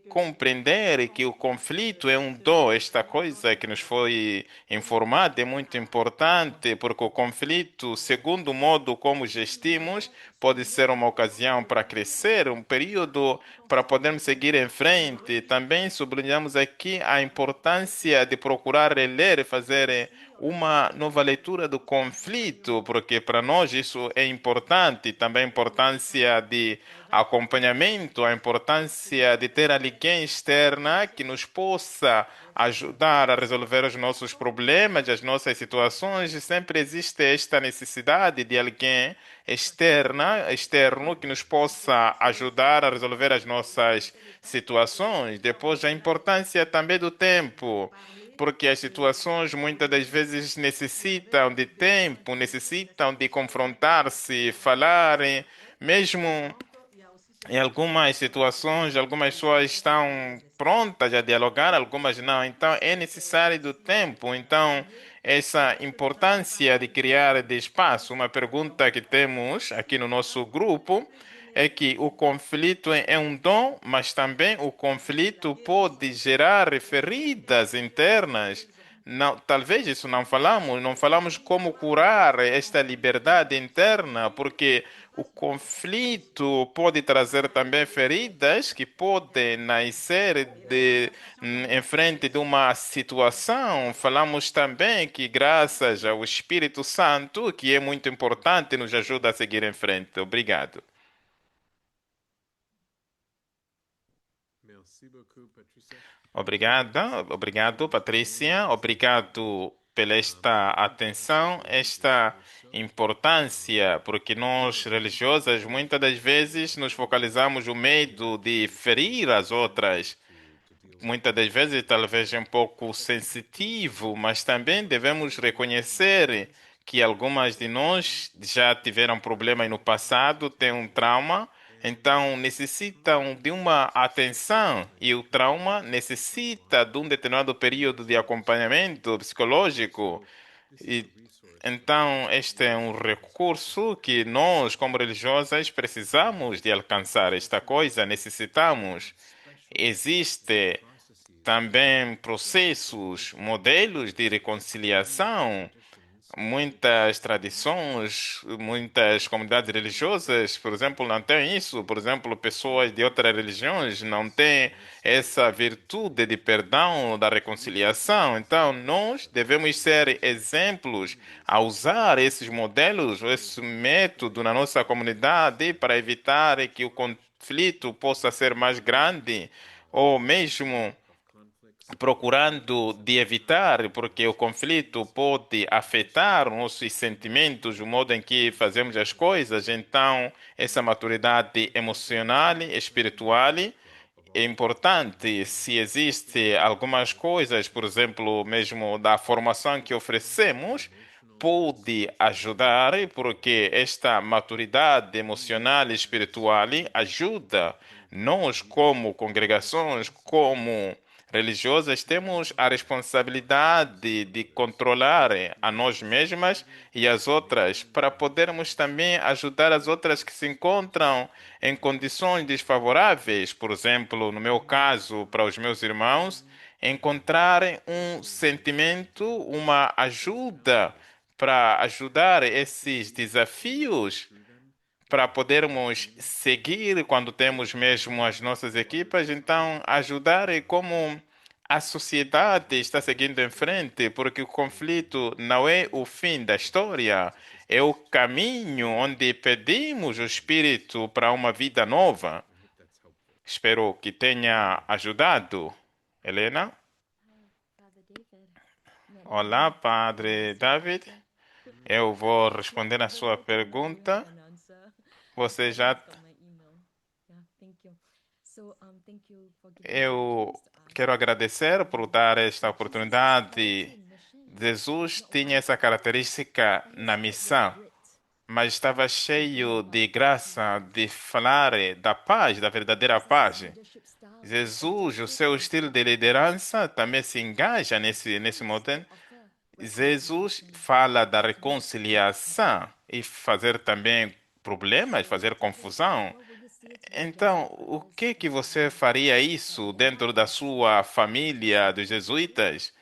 compreender que o conflito é um dom, esta coisa que nos foi informada é muito importante, porque o conflito, segundo o modo como gestimos, pode ser uma ocasião para crescer, um período para podermos seguir em frente. Também sublinhamos aqui a importância de procurar ler e fazer uma nova leitura do conflito, porque para nós isso é importante, também a importância de acompanhamento, a importância de ter alguém externa que nos possa ajudar a resolver os nossos problemas, as nossas situações. E sempre existe esta necessidade de alguém externo que nos possa ajudar a resolver as nossas situações. Depois, a importância também do tempo, porque as situações muitas das vezes necessitam de tempo, necessitam de confrontar-se, falar, mesmo em algumas situações, algumas pessoas estão prontas a dialogar, algumas não. Então, é necessário do tempo. Então, essa importância de criar de espaço. Uma pergunta que temos aqui no nosso grupo é que o conflito é um dom, mas também o conflito pode gerar feridas internas. Não, talvez isso não falamos como curar esta liberdade interna, porque o conflito pode trazer também feridas que podem nascer em frente de uma situação. Falamos também que, graças ao Espírito Santo, que é muito importante, nos ajuda a seguir em frente. Obrigado. Merci beaucoup, Patricia. Obrigado, Patrícia. Obrigado pela esta atenção, esta importância, porque nós religiosas muitas das vezes nos focalizamos no medo de ferir as outras. Muitas das vezes talvez é um pouco sensitivo, mas também devemos reconhecer que algumas de nós já tiveram problemas no passado, têm um trauma, então necessitam de uma atenção e o trauma necessita de um determinado período de acompanhamento psicológico. E então este é um recurso que nós, como religiosas, precisamos de alcançar esta coisa, necessitamos. Existe também processos, modelos de reconciliação. Muitas tradições, muitas comunidades religiosas, por exemplo, não têm isso. Por exemplo, pessoas de outras religiões não têm essa virtude de perdão, da reconciliação. Então, nós devemos ser exemplos a usar esses modelos, esse método na nossa comunidade para evitar que o conflito possa ser mais grande ou mesmo procurando de evitar, porque o conflito pode afetar nossos sentimentos, o modo em que fazemos as coisas. Então, essa maturidade emocional, espiritual é importante se existe algumas coisas, por exemplo, mesmo da formação que oferecemos, pode ajudar, porque esta maturidade emocional e espiritual ajuda nós, como congregações, como religiosas, temos a responsabilidade de controlar a nós mesmas e as outras, para podermos também ajudar as outras que se encontram em condições desfavoráveis, por exemplo, no meu caso, para os meus irmãos, encontrarem um sentimento, uma ajuda para ajudar esses desafios, para podermos seguir quando temos mesmo as nossas equipas, então ajudar é como a sociedade está seguindo em frente, porque o conflito não é o fim da história, é o caminho onde pedimos o Espírito para uma vida nova. I hope that's helpful. Espero que tenha ajudado. Helena? Father David. Olá, Padre David. Eu vou responder a sua pergunta. Você já. Eu quero agradecer por dar esta oportunidade. Jesus tinha essa característica na missão, mas estava cheio de graça de falar da paz, da verdadeira paz. Jesus, o seu estilo de liderança também se engaja nesse modelo. Jesus fala da reconciliação e fazer também problemas, fazer confusão. Então, o que você faria isso dentro da sua família dos jesuítas,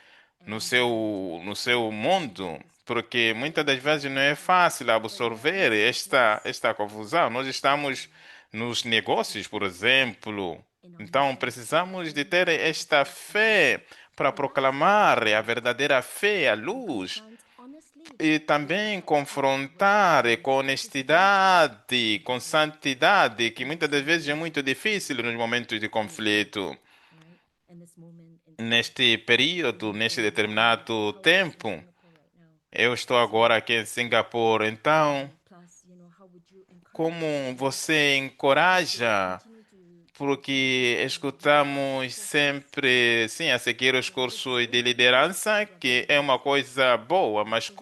no seu mundo? Porque muitas das vezes não é fácil absorver esta confusão. Nós estamos nos negócios, por exemplo. Então, precisamos de ter esta fé para proclamar a verdadeira fé, a luz, e também confrontar com honestidade, com santidade, que muitas das vezes é muito difícil nos momentos de conflito. Neste período, neste determinado tempo, eu estou agora aqui em Singapura, então, como você encoraja? Porque escutamos sempre, sim, a seguir os cursos de liderança, que é uma coisa boa, mas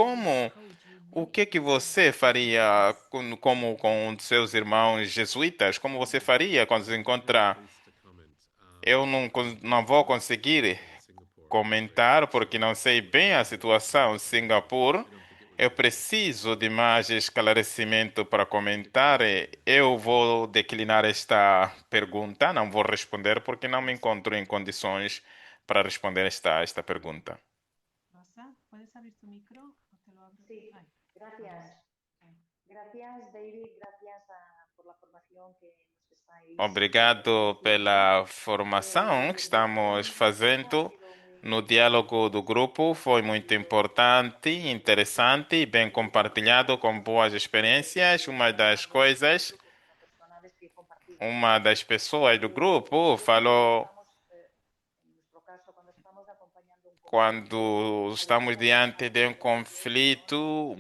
o que você faria como com os seus irmãos jesuítas? Como você faria quando se encontra? Place to comment. Eu não vou conseguir Singapore. comentar porque não sei bem a situação em Singapura. Eu preciso de mais esclarecimento para comentar. Eu vou declinar esta pergunta, não vou responder porque não me encontro em condições para responder esta pergunta. Rosa, ¿puedes abrir tu micro o te lo abro? Sí, Ay, gracias. ay. Gracias, David. Gracias por la formación que nos estáis Obrigado pela formação que estamos fazendo no diálogo do grupo. Foi muito importante, interessante e bem compartilhado com boas experiências. personales que compartimos. Uma das pessoas do grupo falou En nuestro caso, cuando estamos acompañando un quando estamos diante de um conflito,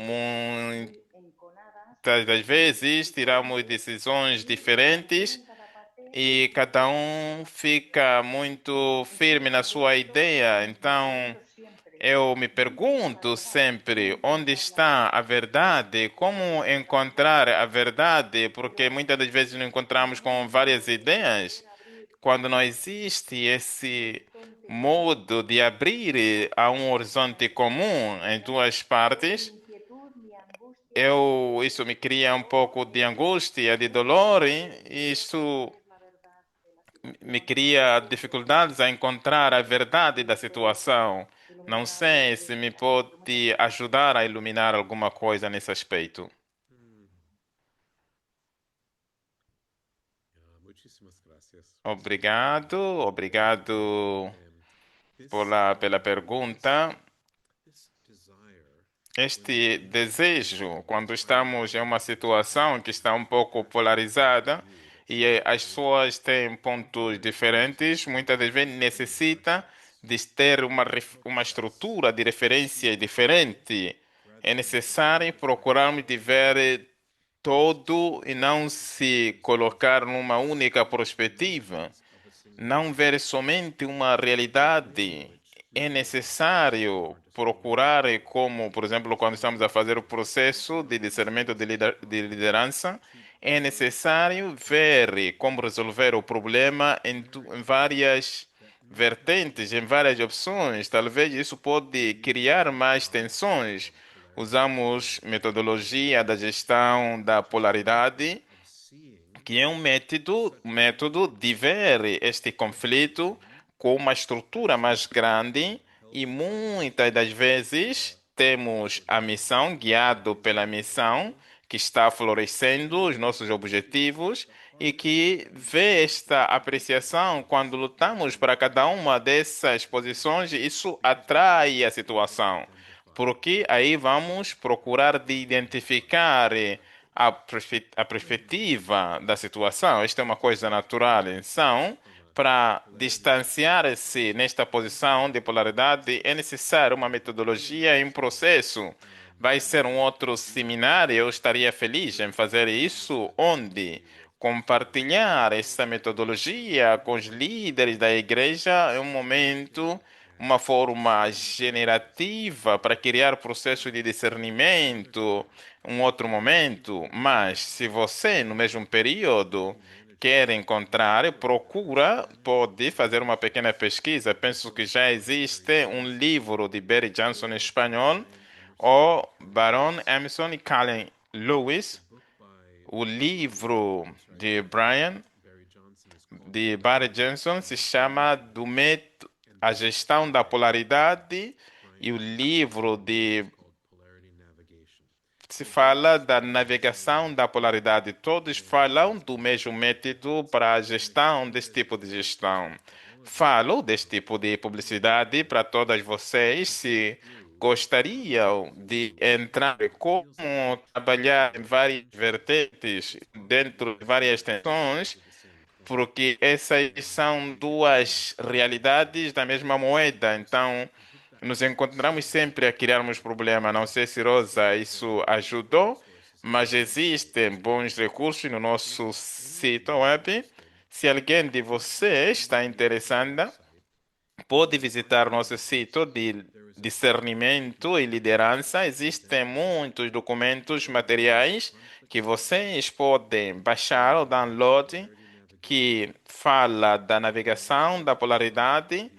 enconadas, muitas das vezes tiramos decisões diferentes cada parte e cada um fica muito firme na sua ideia. Então, siempre eu me pergunto sempre onde está a verdade, como encontrar a verdade, porque muitas das vezes nos encontramos com várias ideias. Quando não existe esse modo de abrir a um horizonte comum em duas partes, inquietud ni angustia isso me cria um pouco de angústia, de dolor, e isso la verdad me cria dificuldades a encontrar a verdade da situação. Não sei se me pode ajudar a iluminar alguma coisa nesse aspecto. Muchísimas gracias. Obrigado This, pela pergunta. this desire, Este desejo, quando estamos em uma situação que está um pouco polarizada e as pessoas têm pontos diferentes, muitas das vezes necessita de ter uma estrutura de referência diferente. É necessário procurarmos de ver todo e não se colocar numa única perspectiva. não ver somente uma realidade. É necessário procurar, como, por exemplo, quando estamos a fazer o processo de discernimento de liderança, é necessário ver como resolver o problema em várias vertentes, em várias opções. Talvez isso pode criar mais tensões. Usamos metodologia da gestão da polaridade, que é um método de ver este conflito com uma estrutura mais grande, e muitas das vezes temos a missão, guiado pela missão, que está florescendo os nossos objetivos e que vê esta apreciação quando lutamos para cada uma dessas posições, isso atrai a situação, porque aí vamos procurar de identificar a perspectiva da situação. Isto é uma coisa natural. Então, para distanciar-se nesta posição de polaridade, é necessário uma metodologia e um processo. Vai ser um outro seminário, eu estaria feliz em fazer isso, onde compartilhar essa metodologia com os líderes da igreja é um momento, uma forma generativa para criar processo de discernimento, um outro momento. Mas se você, no mesmo período, quer encontrar, procura, pode fazer uma pequena pesquisa. Penso que já existe um livro de Barry Johnson em espanhol, o Baron Emerson e Callen Lewis. O livro de Barry Johnson se chama A Gestão da Polaridade, e o livro se fala da navegação da polaridade. Todos falam do mesmo método para a gestão desse tipo de gestão. Falo desse tipo de publicidade para todas vocês. Se gostariam de entrar como trabalhar em várias vertentes, dentro de várias tensões, porque essas são duas realidades da mesma moeda. Então, nos encontramos sempre a criarmos problemas. Não sei se, Rosa, isso ajudou, mas existem bons recursos no nosso sítio web. Se alguém de vocês está interessada, pode visitar nosso sítio de discernimento e liderança. Existem muitos documentos, materiais que vocês podem baixar ou download, que fala da navegação, da polaridade,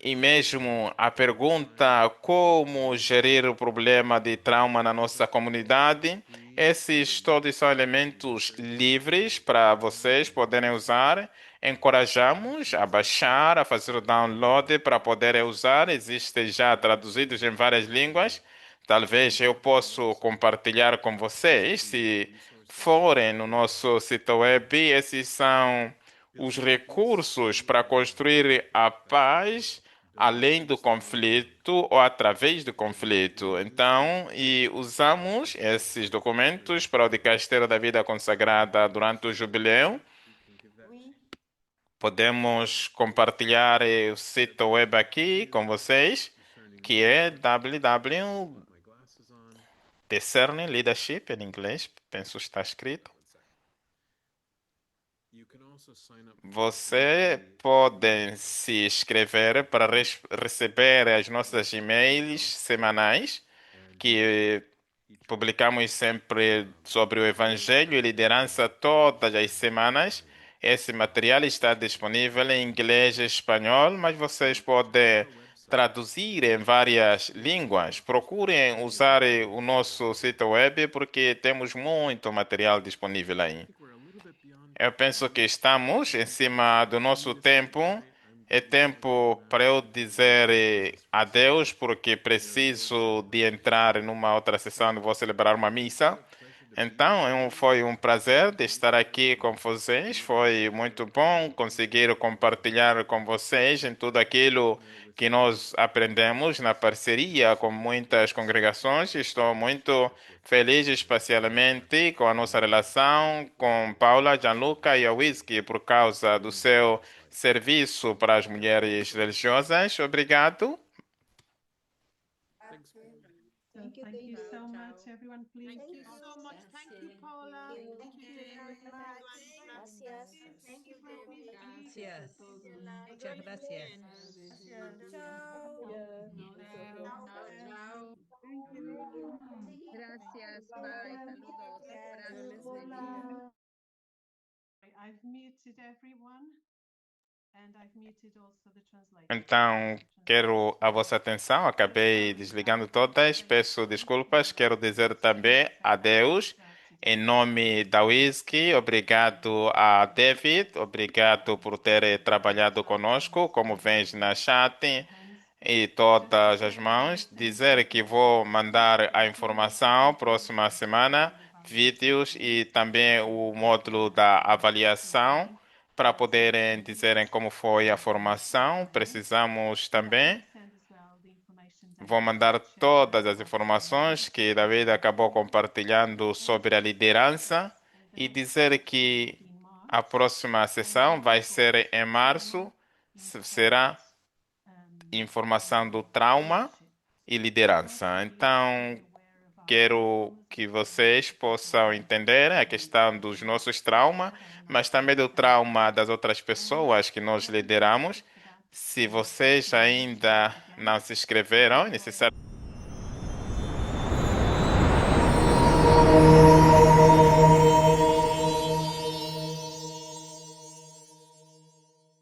e mesmo a pergunta como gerir o problema de trauma na nossa comunidade. Esses todos são elementos livres para vocês poderem usar. Encorajamos a baixar, a fazer o download para poderem usar. Existem já traduzidos em várias línguas. Talvez eu possa compartilhar com vocês. Se forem no nosso sítio web, esses são os recursos para construir a paz além do conflito ou através do conflito. Então, e usamos esses documentos para o Dicasterio da Vida Consagrada durante o jubileu. Podemos compartilhar o sítio web aqui com vocês, que é www.discerning Leadership em inglês, penso que está escrito. Você pode se inscrever para receber as nossas e-mails semanais, que publicamos sempre sobre o Evangelho e liderança todas as semanas. Esse material está disponível em inglês e espanhol, mas vocês podem traduzir em várias línguas. Procurem usar o nosso sítio web, porque temos muito material disponível aí. Eu penso que estamos em cima do nosso tempo. É tempo para eu dizer adeus, porque preciso de entrar numa outra sessão e vou celebrar uma missa. Então, foi um prazer de estar aqui com vocês. Foi muito bom conseguir compartilhar com vocês em tudo aquilo que nós aprendemos na parceria com muitas congregações. Estou muito feliz, especialmente com a nossa relação com Paula, Gianluca e a Whisky, por causa do seu serviço para as mulheres religiosas. Obrigado. Thank Thank you Tchau, so tchau. much, everyone. Please. Thank you so much. Thank you, Gracias. Paula. Thank you. Thank you, very David. much. Gracias. Thank you, David. Gracias. Enjoy Muchas your gracias. weekend. Ciao. Chao. Thank you. Gracias, bye, saludos, abrazos. I've muted everyone and I've muted also the translation. Então, quero a vossa atenção. Acabei desligando todas. Peço desculpas. Quero dizer também adeus. Em nome da Whisky, obrigado a David. Obrigado por ter trabalhado conosco, como vens na chat e todas as mãos. Dizer que vou mandar a informação próxima semana, vídeos e também o módulo da avaliação para poderem dizerem como foi a formação. Precisamos também. Vou mandar todas as informações que David acabou compartilhando sobre a liderança e dizer que a próxima sessão vai ser em março, será informação do trauma e liderança. Então, quero que vocês possam entender a questão dos nossos traumas, mas também do trauma das outras pessoas que nós lideramos. Se vocês ainda não se inscreveram, é necessário